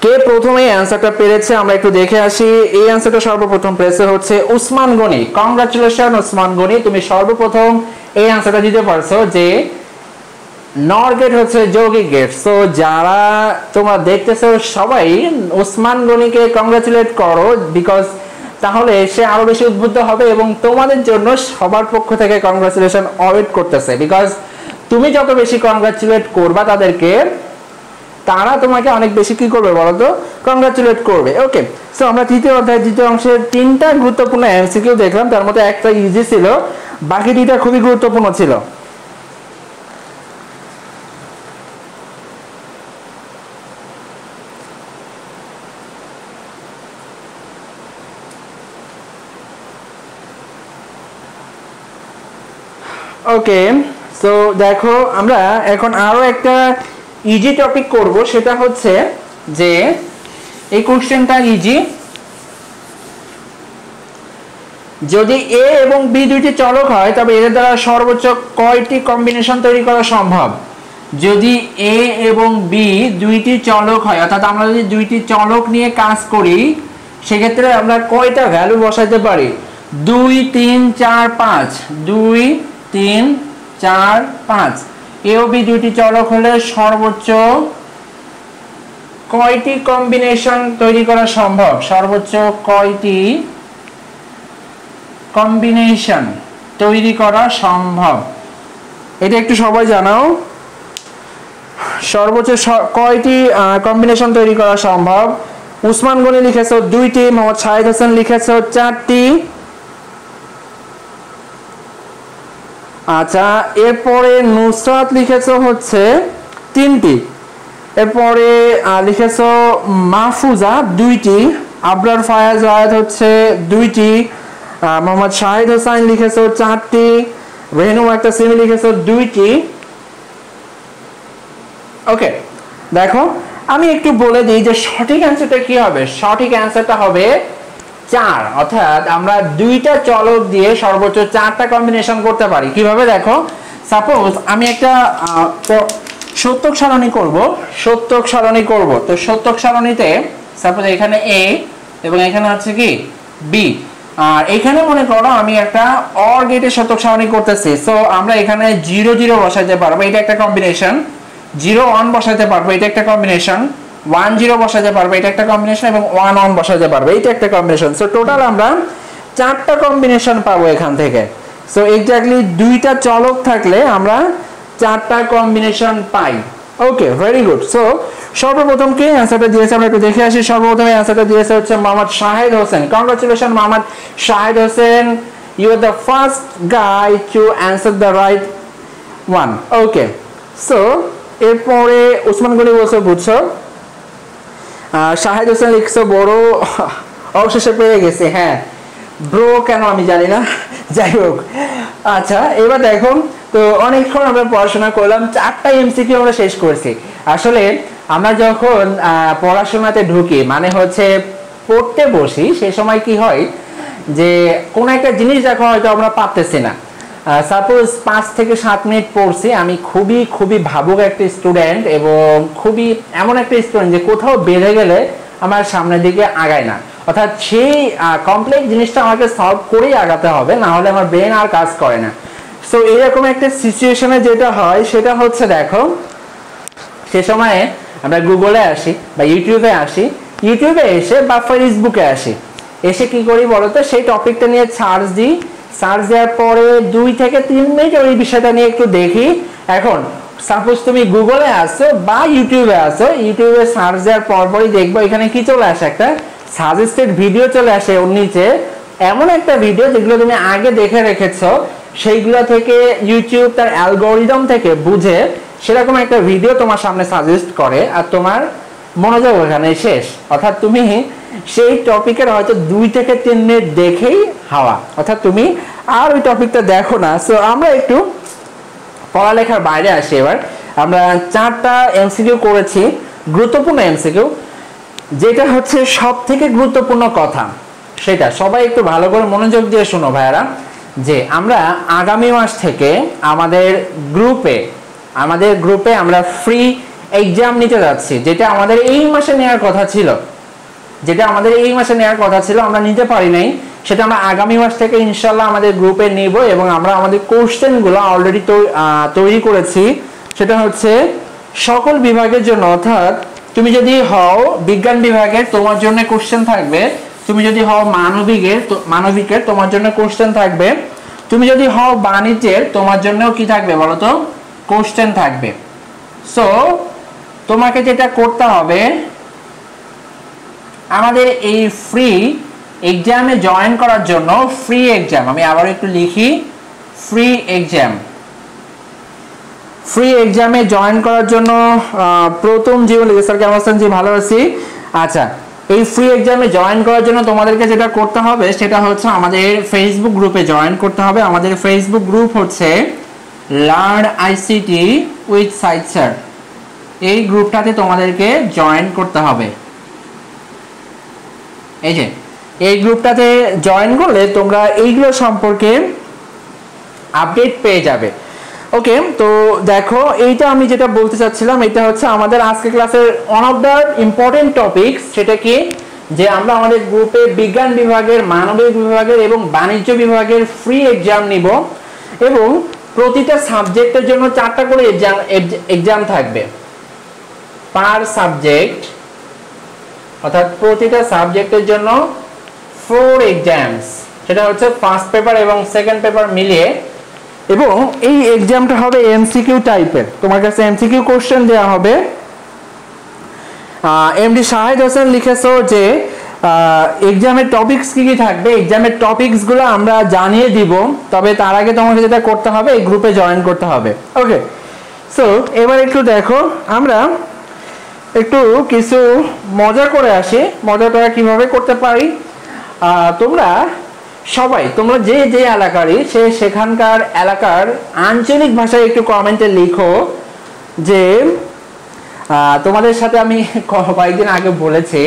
কে প্রথমে এই অ্যানসারটা পেরেছে আমরা একটু দেখে আসি। এই অ্যানসারটা সর্বপ্রথম পেরেছে হচ্ছে উসমান গনি। কংগ্রাচুলেশন উসমান গনি, তুমি সর্বপ্রথম এই অ্যানসারটা দিতে পারছো যে নর গেট হচ্ছে যৌগিক গেট। সো যারা তোমরা দেখতেছো সবাই উসমান গনিকে কংগ্রাচুলেট করো, বিকজ তাহলে সে আরো বেশি উদ্বুদ্ধ হবে এবং তোমাদের জন্য সবার পক্ষ থেকে কংগ্রাচুলেশন ওয়েট করতেছে। বিকজ তুমি যত বেশি কংগ্রাচুলেট করবা তাদেরকে, তারা তোমাকে অনেক বেশি কি করবে বলতো, কংগ্রাচুলেট করবে। ওকে, সো আমরা তৃতীয় অধ্যায় দ্বিতীয় অংশের 3টা গুরুত্বপূর্ণ এমসিকিউ দেখলাম, তার মধ্যে একটা ইজি ছিল, বাকি 2টা খুবই গুরুত্বপূর্ণ ছিল। ওকে, সো দেখো আমরা এখন আরো একটা ইজি টপিক করব, সেটা হচ্ছে যে এই কোশ্চেনটা ইজি, যদি এ এবং বি দুইটি চলক হয় তবে এদের দ্বারা সর্বোচ্চ কয়টি কম্বিনেশন তৈরি করা সম্ভব? যদি এ এবং বি দুইটি চলক হয়, অর্থাৎ আমরা যদি দুইটি চলক নিয়ে কাজ করি সেক্ষেত্রে আমরা কয়টা ভ্যালু বসাইতে পারি? 2 3 4 5, 2 3 4 5। এ ও বি দুইটি চলক হলে সর্বোচ্চ কয়টি কম্বিনেশন তৈরি করা সম্ভব? সর্বোচ্চ কয়টি কম্বিনেশন তৈরি করা সম্ভব? এটা একটু সবাই জানাও, সর্বোচ্চ কয়টি কম্বিনেশন তৈরি করা সম্ভব? উসমান গনি লিখেছো 2টি, মোহাম্মদ শাহিদ হাসান লিখেছো 4টি। আচ্ছা, এরপরে নুসরাত লিখেছো হচ্ছে 3টি, এরপরে লিখেছো মাহফুজা 2টি, আবরার ফায়াজ রায়াত হচ্ছে 2টি, মোহাম্মদ শাহিদ হোসাইন লিখেছো 4টি, রেহনু একটা সিমি লিখেছো 2টি। ওকে, দেখো আমি একটু বলে দিই যে সঠিক অ্যান্সারটা কি হবে। সঠিক অ্যান্সারটা হবে 4, অর্থাৎ আমরা দুইটা চলক দিয়ে সর্বোচ্চ 4টা কম্বিনেশন করতে পারি। কিভাবে দেখো, সাপোজ আমি একটা সত্যক সারণী করব, সত্যক সারণী করব। তো সত্যক সারণীতে সাপোজ এখানে এ এবং এখানে হচ্ছে কি বি, আর এখানে মনে করো আমি একটা অর গেটের সত্যক সারণী করতেছি। সো আমরা এখানে 0 0 বসাইতে পারবো, এটা একটা কম্বিনেশন। 0 1 বসাইতে পারবো, এটা একটা কম্বিনেশন। 10 বসাতে পারবে, এটা একটা কম্বিনেশন, এবং 11 বসাতে পারবে, এটা একটা কম্বিনেশন। সো টোটাল আমরা 4টা কম্বিনেশন পাবো এখান থেকে। সো এক্স্যাক্টলি 2টা চলক থাকলে আমরা 4টা কম্বিনেশন পাই। ওকে, ভেরি গুড। সো সর্বপ্রথম কে অ্যান্সারটা দিয়েছে আমরা একটু দেখে আসি। সর্বপ্রথম অ্যান্সারটা দিয়েছে হচ্ছে Mohammad Shahed Hossain. Congratulation Mohammad Shahed Hossain, you are the first guy to answer the right one. Okay, so এরপরে উসমান গনি বলছো বুঝছো, শাহেদ হোসেন লিখছো বড়, অবশেষে পেয়ে গেছে। হ্যাঁ ব্রো কেন আমি জানি না, যাই হোক। আচ্ছা এবার দেখো, তো অনেকক্ষণ আমরা পড়াশোনা করলাম, 4টা এমসিকিউ আমরা শেষ করছি। আসলে আমরা যখন পড়াশোনাতে ঢুকি, মানে হচ্ছে পড়তে বসি, সেই সময় কি হয় যে কোন একটা জিনিস দেখো হয়তো আমরা পারতেছি না। সাপোজ 5 থেকে 7 মিনিট পড়ছি, আমি খুবই খুবই ভাবুক একটা স্টুডেন্ট, এবং খুবই এমন একটা স্টুডেন্ট যে কোথাও বেড়ে গেলে আমার সামনের দিকে আগায় না, অর্থাৎ সেই কমপ্লেক্স জিনিসটা আমাকে সলভ করেই আগাতে হবে, না হলে আমার ব্রেন আর কাজ করে না। সো এরকম একটা সিচুয়েশনে যেটা হয় সেটা হচ্ছে, দেখো সে সময়ে আমরা গুগলে আসি বা ইউটিউবে আসি, ইউটিউবে এসে বা ফেসবুকে আসি, এসে কি করি বলতো, সেই টপিকটা নিয়ে সার্চ দিই, সার্চ দেওয়ার পরে 2 থেকে 3 মিনিট ওই বিষয়টা নিয়ে একটু দেখি। এখন সাপোজ তুমি গুগলে আসো বা ইউটিউবে আসো, ইউটিউবে সার্চ দেওয়ার পরপরই দেখবো এখানে কি চলে আসে, একটা সাজেস্টেড ভিডিও চলে আসে ওর নিচে, এমন একটা ভিডিও যেগুলো তুমি আগে দেখে রেখেছো, সেইগুলো থেকে ইউটিউব তার অ্যালগোরিদম থেকে বুঝে সেরকম একটা ভিডিও তোমার সামনে সাজেস্ট করে, আর তোমার মনোযোগ ওখানে শেষ। অর্থাৎ তুমি সেই টপিকের হয়তো 2 থেকে 3 মিনিট দেখেই হাওয়া, অর্থাৎ তুমি আর ওই টপিকটা দেখো না। সো আমরা একটু পড়ালেখার বাইরে আসি। এবার আমরা 4টা এমসিকিউ করেছি, গুরুত্বপূর্ণ এমসিকিউ, যেটা হচ্ছে সব থেকে গুরুত্বপূর্ণ কথা, সেটা সবাই একটু ভালো করে মনোযোগ দিয়ে শোনো ভাইয়ারা, যে আমরা আগামী মাস থেকে আমাদের গ্রুপে আমরা ফ্রি এক্সাম নিতে যাচ্ছি, যেটা আমাদের এই মাসে নেওয়ার কথা ছিল, আমরা নিতে পারি নাই, সেটা আমরা আগামী মাস থেকে ইনশাল্লাহ আমাদের গ্রুপে নিব, এবং আমরা আমাদের কোশ্চেনগুলো অলরেডি তৈরি করেছি। সেটা হচ্ছে সকল বিভাগের জন্য, অর্থাৎ তুমি যদি হও বিজ্ঞান বিভাগের তোমার জন্য কোশ্চেন থাকবে, তুমি যদি হও মানবিকের তোমার জন্য কোশ্চেন থাকবে, তুমি যদি হও বাণিজ্যের তোমার জন্যও কি থাকবে বলতো, কোশ্চেন থাকবে। সো তোমাকে যেটা করতে হবে, আমাদের এই ফ্রি এক্সামে জয়েন করার জন্য, ফ্রি এক্সাম, আমি আবার একটু লিখি, ফ্রি এক্সামে জয়েন করার জন্য প্রথম জীবন লিখে, স্যার কেমন আছেন? জি ভালো আছি। আচ্ছা, এই ফ্রি এক্সামে জয়েন করার জন্য তোমাদেরকে যেটা করতে হবে সেটা হচ্ছে আমাদের ফেসবুক গ্রুপে জয়েন করতে হবে। আমাদের ফেসবুক গ্রুপ হচ্ছে learn ICT with Saeed sir, এই গ্রুপটাতে তোমাদেরকে জয়েন করতে হবে। এই যে এই গ্রুপটাতে জয়েন করলে তোমরা এইগুলো সম্পর্কে আপডেট পেয়ে যাবে। ওকে, তো দেখো এইটা আমি যেটা বলতে চাচ্ছিলাম, এটা হচ্ছে আমাদের আজকে ক্লাসের one of the important topics. সেটা কি, যে আমরা আমাদের গ্রুপে বিজ্ঞান বিভাগের, মানবিক বিভাগের এবং বাণিজ্য বিভাগের ফ্রি এক্সাম নিব, এবং প্রতিটা সাবজেক্টের জন্য 4টা করে এক্সাম থাকবে পার সাবজেক্ট, অর্থাৎ প্রতিটা সাবজেক্টের জন্য 4 এক্সামস, সেটা হচ্ছে ফার্স্ট পেপার এবং সেকেন্ড পেপার মিলিয়ে। এবং এই এক্সামটা হবে এমসিকিউ টাইপের, তোমার কাছে এমসিকিউ কোশ্চেন দেওয়া হবে। এমডি শাহেদ হোসেন লিখেছো যে এক্সামের টপিকস কি কি থাকবে, এক্সামের টপিকসগুলো আমরা জানিয়ে দিব, তবে তার আগে তোমাকে যেটা করতে হবে এই গ্রুপে জয়েন করতে হবে। ওকে, সো এবার একটু দেখো, আমরা একটু কিছু মজা করে আসি। মজাটা কিভাবে করতে পারি, তোমরা যে এলাকারই সেখানকার এলাকার আঞ্চলিক ভাষায় একটু কমেন্টে লিখো যে তোমাদের সাথে আমি কয়েকদিন আগে বলেছি,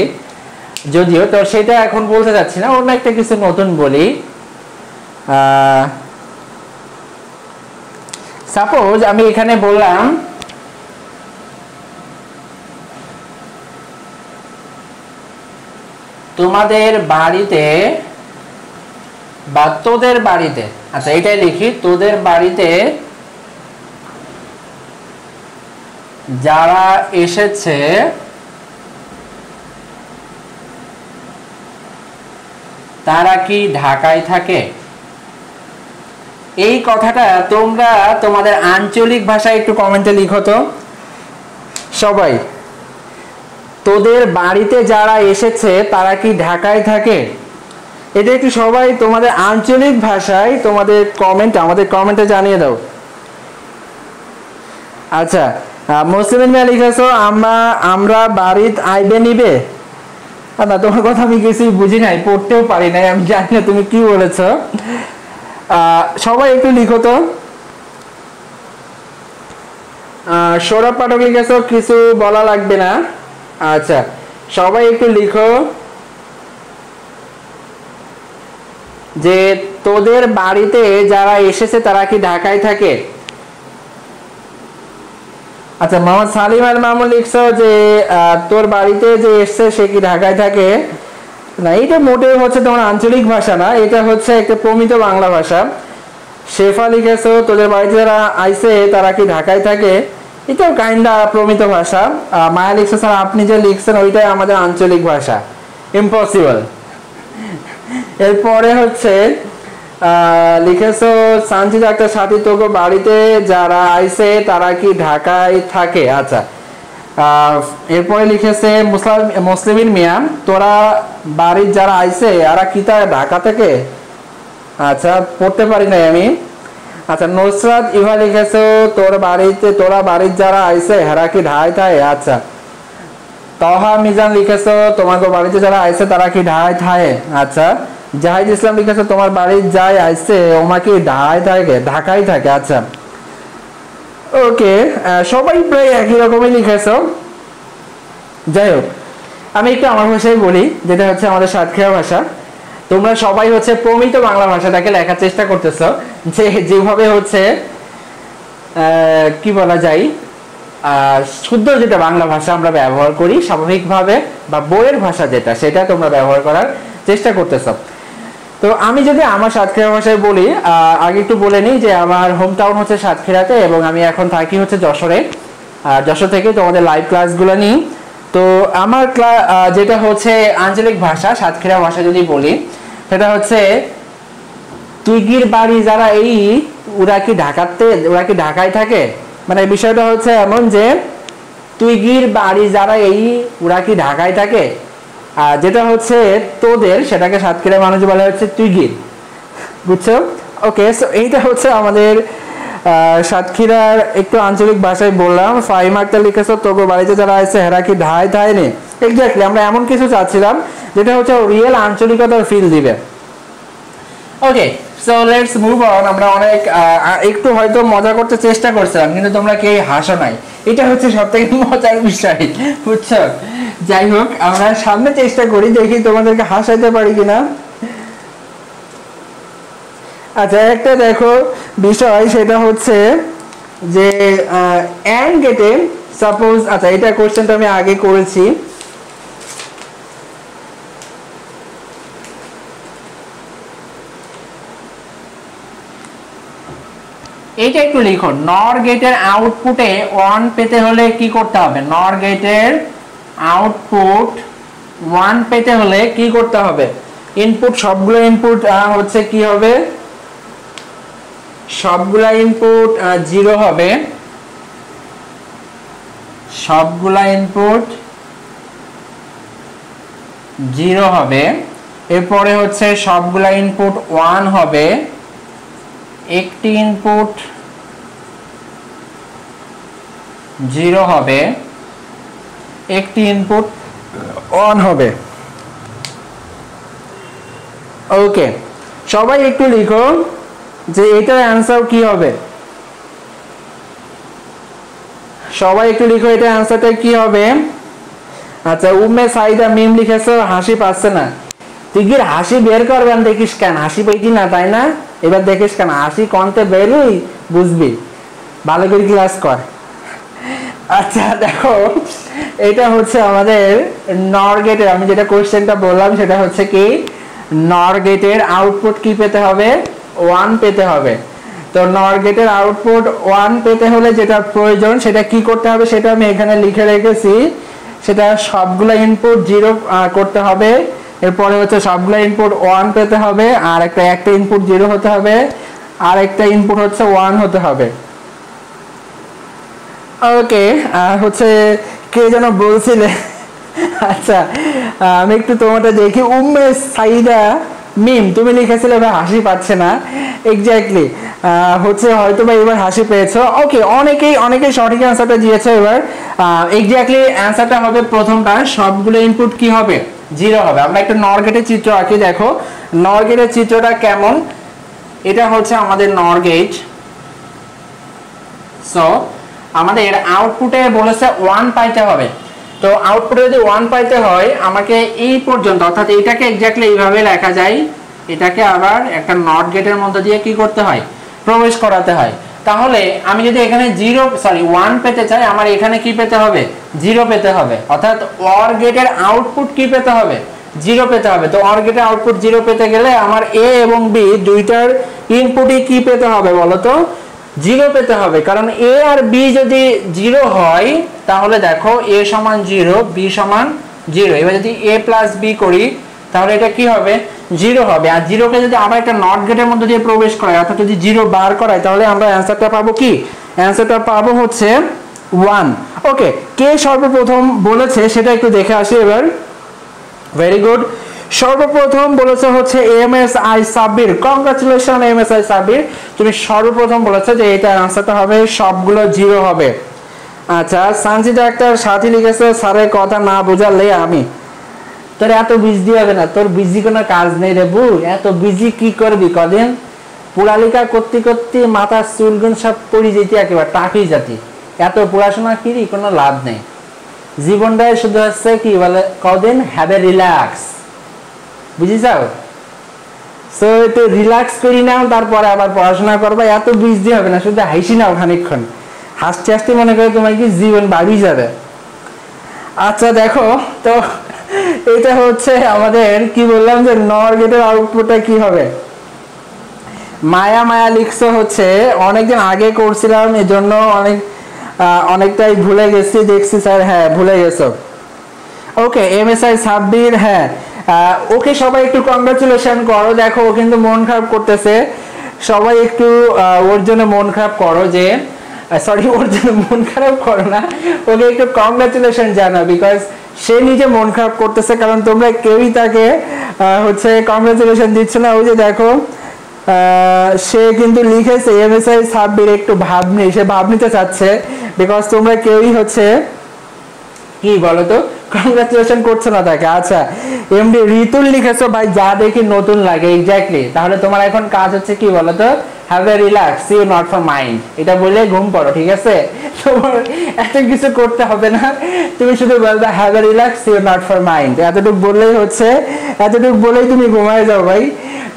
যদিও তো সেটা এখন বলতে যাচ্ছি না, অন্য একটা কিছু নতুন বলি। সাপোজ আমি এখানে বললাম তোমাদের বাড়িতে বা তোদের বাড়িতে, আচ্ছা এটাই লিখি, তোদের বাড়িতে যারা এসেছে তারা কি ঢাকায় থাকে? এই কথাটা তোমরা তোমাদের আঞ্চলিক ভাষায় একটু কমেন্টে লিখো তো সবাই। তোদের বাড়িতে যারা এসেছে তারা কি ঢাকায় থাকে? এটা একটু সবাই তোমাদের আঞ্চলিক ভাষায় তোমাদের আমাদের কমেন্টে জানিয়ে দাও। আচ্ছা, মুসলিম মিয়া লিখেছো আমরা বাড়িতে আইবে নিবে। না, তোমার কথা আমি কিছুই বুঝি নাই, পড়তেও পারি নাই, আমি জানি না তুমি কি বলেছো। সবাই একটু লিখো তো। সৌরভ পাঠক লিখেছো কিছু বলা লাগবে না। আচ্ছা, সবাই একটু লিখো যে তোদের বাড়িতে যারা এসেছে তারা কি ঢাকায় থাকে? আচ্ছা, মোহাম্মদ সালিম আল মামুন লিখছো যে তোর বাড়িতে যে এসছে সে কি ঢাকায় থাকে। না, এটা মোটেও হচ্ছে তোমার আঞ্চলিক ভাষা না, এটা হচ্ছে একটা প্রমিত বাংলা ভাষা। শেফা লিখেছো তোদের বাড়িতে যারা আইছে তারা কি ঢাকায় থাকে, এটাও কাইন্ডা প্রমিত ভাষা। মায়া লিখছে স্যার আপনি যে লিখছেন ওইটাই আমাদের আঞ্চলিক ভাষা, ইম্পসিবল। এরপরে হচ্ছে লিখেছো সানজিদ আক্তার সাথী তোগো বাড়িতে যারা আইছে তারা কি ঢাকায় থাকে। আচ্ছা, এরপরে লিখেছে মুসলিমিন মিয়া তোরা বাড়ির যারা আইছে এরা কি তা ঢাকা থেকে। আচ্ছা, পড়তে পারি নাই আমি। আচ্ছা, নুসরাত ইভা লিখেছো তোরা বাড়ির যারা আইছে এরা কি ঢাকায় থাকে। আচ্ছা, তহা মিজান লিখেছো তোমাদের বাড়িতে যারা আইছে তারা কি ঢাকায় থাকে। আচ্ছা, জাহিদ ইসলাম লিখেছো তোমার বাড়ির যাই আইছে ওমা কি ঢাকায় থাকে। আচ্ছা, ওকে, সবাই প্রায় একই রকমই লিখেছো। যাই হোক, আমি একটু আমার ভাষায় বলি, যেটা হচ্ছে আমাদের সাতক্ষীরা ভাষা। তোমরা সবাই হচ্ছে প্রমিত বাংলা ভাষাটাকে লেখার চেষ্টা করতেছো, যেভাবে হচ্ছে কি বলা যায় শুদ্ধ যেটা বাংলা ভাষা আমরা ব্যবহার করি স্বাভাবিকভাবে, বা বইয়ের ভাষা যেটা সেটা তোমরা ব্যবহার করার চেষ্টা করতেছো। তো আমি যদি আমার সাতক্ষীরা ভাষায় বলি, আগে একটু বলে নিই যে আমার হোম টাউন হচ্ছে সাতক্ষীরাতে এবং আমি এখন থাকি হচ্ছে যশোরে। যশোর থেকে তোমাদের লাইভ ক্লাসগুলো নিই। তো আমার যেটা হচ্ছে আঞ্চলিক ভাষা সাতক্ষীরা ভাষা যদি বলি, সেটা হচ্ছে তুইগির বাড়ি যারা ওরা কি ঢাকায় থাকে। মানে বিষয়টা হচ্ছে এমন যে তুইগির বাড়ি যারা ওরা কি ঢাকায় থাকে, যেটা হচ্ছে তোদের সেটাকে সাতক্ষীরা মানুষ বলে হচ্ছে তুইগির, বুঝছো? ওকে, সো এইটা হচ্ছে আমাদের সাতক্ষীরার একটু আঞ্চলিক ভাষায় বললাম। ফাহিমা আক্তার লিখেছো তোগো বাড়িতে যারা আছে হেরা কি ঢাকায় থাকে নে। এক্স্যাক্টলি, আমরা এমন কিছু চাচ্ছিলাম যেটা হচ্ছে রিয়েল আঞ্চলিকতার ফিল দিবে। ওকে, সো লেটস মুভ অন। আমরা অনেক একটু হয়তো মজা করতে চেষ্টা করছিলাম, কিন্তু তোমরা কেউ হাসো নাই, এটা হচ্ছে সবথেকে মজার বিষয়, বুঝছো? যাই হোক, আমরা সামনে চেষ্টা করি, দেখি তোমাদেরকে হাসাইতে পারি কিনা। আচ্ছা, একটা দেখো বিষয়, সেটা হচ্ছে যে অ্যান্ড গেটে সাপোজ, আচ্ছা এটা কোশ্চেনটা আমি আগে করেছি। এইটা একটু লিখো, নর গেটের আউটপুটে 1 পেতে হলে কি করতে হবে? নর গেটের আউটপুট 1 পেতে হলে কি করতে হবে? ইনপুট সবগুলো ইনপুট হচ্ছে কি হবে? সবগুলা ইনপুট 0 হবে, সবগুলা ইনপুট 0 হবে। এরপরে হচ্ছে সবগুলা ইনপুট 1 হবে, একটি ইনপুট 0 হবে, একটি ইনপুট 1 হবে। ওকে, সবাই একটু লিখো যে এটার অ্যান্সার কি হবে। সবাই একটু লিখো এটার অ্যান্সারটা কি হবে। আচ্ছা, উম্মে সাইদা মিম লিখেছো হাসি পাচ্ছে না। তুই কি হাসি বের করবেন দেখিস কেন? হাসি পাইছি না তাই না? এবার দেখিস কেন হাসি কনতে বেরোই, বুঝবি, ভালো করে ক্লাস কর। আচ্ছা দেখো, এটা হচ্ছে আমাদের নর গেটের, আমি যেটা কোশ্চেনটা বললাম সেটা হচ্ছে কি নর গেটের আউটপুট কি পেতে হবে? 1 পেতে হবে। তো নর গেটের আউটপুট 1 পেতে হলে যেটা প্রয়োজন সেটা কি করতে হবে সেটা আমি এখানে লিখে রেখেছি। সেটা সবগুলো ইনপুট 0 করতে হবে, এরপরে হচ্ছে সবগুলো ইনপুট 1 পেতে হবে, আর একটা ইনপুট 0 হতে হবে, আর একটা ইনপুট হচ্ছে 1 হতে হবে। ওকে, হচ্ছে কে যেন বলছিলে, আচ্ছা আমি একটু তোমারটা দেখি। উম্মে সাইদা মিম তুমি লিখেছিলে ভাই হাসি পাচ্ছে না, এক্স্যাক্টলি হচ্ছে হয়তো বা এবার হাসি পেয়েছো। ওকে, অনেকেই সঠিক অ্যান্সারটা দিয়েছে। এবার এক্স্যাক্টলি অ্যান্সারটা হবে প্রথমটা, সবগুলো ইনপুট কি হবে 0 হবে। আমরা একটা নর গেটের চিত্র আঁকি, দেখো নর গেটের চিত্রটা কেমন। এটা হচ্ছে আমাদের নর গেট। সো আমাদের আউটপুটে বলেছে 1 পাইতে হবে। তো আউটপুটে যদি 1 পাইতে হয় আমাকে এই পর্যন্ত, অর্থাৎ এটাকে এক্স্যাক্টলি এইভাবে লেখা যায়, এটাকে আবার একটা নট গেটের মধ্যে দিয়ে কি করতে হয়, প্রবেশ করাতে হয়। তাহলে আমি যদি এখানে 1 পেতে চাই, আমার এখানে কি পেতে হবে 0 পেতে হবে, অর্থাৎ অর গেটের আউটপুট কি পেতে হবে 0 পেতে হবে। তো অর গেটের আউটপুট 0 পেতে গেলে আমার এ এবং বি দুইটার ইনপুটই কি পেতে হবে বলো তো 0 পেতে হবে। কারণ এ আর বি যদি 0 হয় তাহলে দেখো এ সমান 0, বি সমান 0। এবার যদি এ প্লাস বি করি তাহলে এটা কি হবে 0 হবে। আর 0 কে যদি আবার একটা নট গেটের মধ্যে দিয়ে প্রবেশ করাই, অর্থাৎ যদি 0 বার করাই, তাহলে আমরা অ্যান্সারটা পাবো কি, অ্যান্সারটা পাবো হচ্ছে 1। ওকে, কে সর্বপ্রথম বলেছে সেটা একটু দেখে আসি এবার। ভেরি গুড, সর্বপ্রথম বলেছে হচ্ছে MSI Sabbir. Congratulation MSI Sabbir, তুমি সর্বপ্রথম বলেছো যে এটা অ্যান্সারটা হবে সবগুলো 0 হবে। আচ্ছা, সানজিদা একটা সাথী লিখেছে স্যারের কথা না বোঝালে আমি। তোর এত বিজি হবে না, তোর বিজি কোনো কাজ নেই রে বউ, এত বিজি কি করবি কদিন, পড়ালেখা করতে করতে মাথার চুলগুন সব পড়ে যেতে একেবারে টাকি জাতি, এত পড়াশোনা করি কোনো লাভ নেই। জীবনটাই শুধু হচ্ছে কি বলে কদিন হ্যাভ এ রিল্যাক্স, বুঝিছাও? সো একটু রিল্যাক্স করি নাও, তারপরে আবার পড়াশোনা করবা। এত বিজি হবে না, শুধু হাসি নাও খানিকক্ষণ, হাসতে হাসতে মনে করে তোমার কি জীবন ভাবি যাবে। আচ্ছা দেখো তো, এটা হচ্ছে আমাদের কি বললাম যে নর গেটের আউটপুটটা কি হবে। মায়া লিখছো হচ্ছে অনেকদিন আগে করছিলাম, এজন্য অনেকটাই ভুলে গেছি, দেখছি স্যার। হ্যাঁ ভুলে গেছো। ওকে, এমএসআই সাব্বির, হ্যাঁ ওকে সবাই একটু কংগ্রাচুলেশন করো। দেখো ও কিন্তু মন খারাপ করতেছে, সবাই একটু ওর জন্য মন খারাপ করো, যে সরি ওর জন্য মন খারাপ করো না, ওকে একটু কংগ্রাচুলেশন জানাও, বিকজ সে নিজে মন খারাপ করতেছে, কারণ তোমরা কেউই তাকে হচ্ছে কংগ্রাচুলেশন দিচ্ছ না। ওই যে দেখো সে কিন্তু লিখেছে এমএসআই সাব্বির একটু ভাবনি, সে ভাবনিতে চাচ্ছে, বিকজ তোমরা কেউই হচ্ছে কি বলতো কংগ্রাচুলেশন করছো না তাকে। আচ্ছা, এমডি ঋতুল লিখেছো ভাই যা দেখি নতুন লাগে, এক্স্যাক্টলি। তাহলে তোমার এখন কাজ হচ্ছে কি বলতো, have a relax, you not for mind, এটা বলে ঘুম পড়ো, ঠিক আছে? তোমার এত কিছু করতে হবে না, তুমি শুধু বলবে have a relax, you not for mind, এতটুকু বললেই হচ্ছে, এতটুকু বলেই তুমি ঘুমায় যাও ভাই।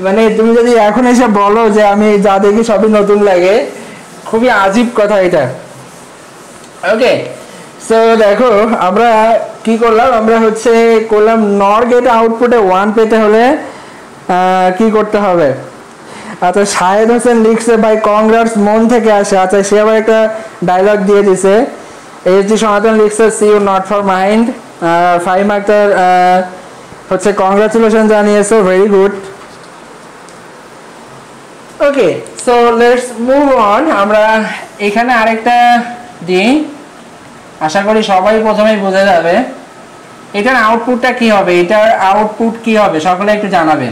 মানে তুমি যদি এখন এসে বলো যে আমি যা দেখি সবই নতুন লাগে, খুবই আজীব কথা এটা। ওকে, সো দেখো আমরা কি করলাম, আমরা হচ্ছে করলাম নর গেট আউটপুটে 1 পেতে হলে কি করতে হবে। আচ্ছা, শাহেদ হোসেন লিখছে ভাই কংগ্রাটস, মন থেকে আসে। আচ্ছা, সে আবার একটা ডায়লগ দিয়ে দিছে। এইচডি সনাতন লিখছে see you not for mind. Faim Akter হচ্ছে কংগ্রাচুলেশন জানিয়েছো, very good. Okay, so let's move on. আমরা এখানে আরেকটা দিই, আশা করি সবাই প্রথমেই বুঝে যাবে এটার আউটপুটটা কি হবে। এটার আউটপুট কি হবে সকলে একটু জানাবে।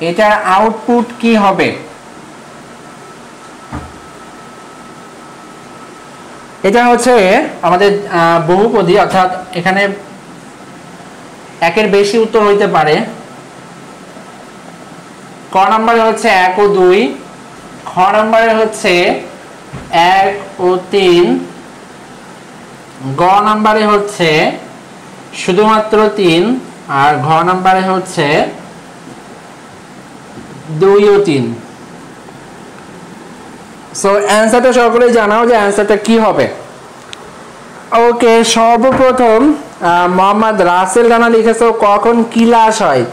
এটার আউটপুট কি হবে? এটা হচ্ছে আমাদের বহুপদী, অর্থাৎ এখানে একের বেশি উত্তর হইতে পারে। ক নম্বরে হচ্ছে 1 ও 2, খ নম্বরে হচ্ছে 1 ও 3, গ নম্বরে হচ্ছে শুধুমাত্র 3, আর ঘ নম্বরে হচ্ছে 2 ও 3। সো অ্যান্সারটা সকলেই জানাও যে অ্যান্সারটা কি হবে। ওকে, সর্বপ্রথম মোহাম্মদ রাসেল রানা লিখেছো কখন ক্লাস হয়।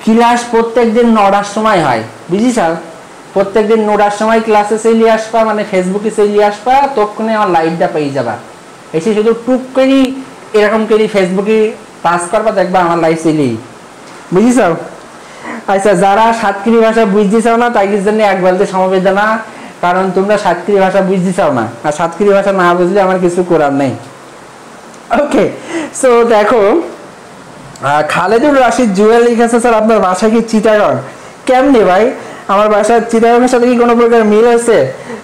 ক্লাস প্রত্যেকদিন 9টার সময় হয়, বুঝিস? প্রত্যেকদিন 9টার সময় ক্লাসে চলে আসবা, মানে ফেসবুকে চলে আসবা, তখনই আমার লাইভটা পেয়ে যাবা। এসে শুধু টুক করি এরকম করি ফেসবুকে পাস করবা, দেখবা আমার লাইফ ছিলি, বুঝিস? আচ্ছা, যারা সাতক্ষীরি ভাষা বুঝতে চাও না তাই জন্য এক বলতে সমবেদনা, কারণ তোমরা সাতক্ষীরি ভাষা বুঝতে চাও না, আর সাতক্ষীরি ভাষা না বুঝলে আমার কিছু করার নেই। ওকে, সো দেখো খালেদুর রাশিদ জুয়েল লিখেছে, স্যার আপনার বাসা কি চিটাগং? কেমনি ভাই, আমার বাসা চিটাগংয়ের সাথে কি কোনো প্রকার মিল আছে?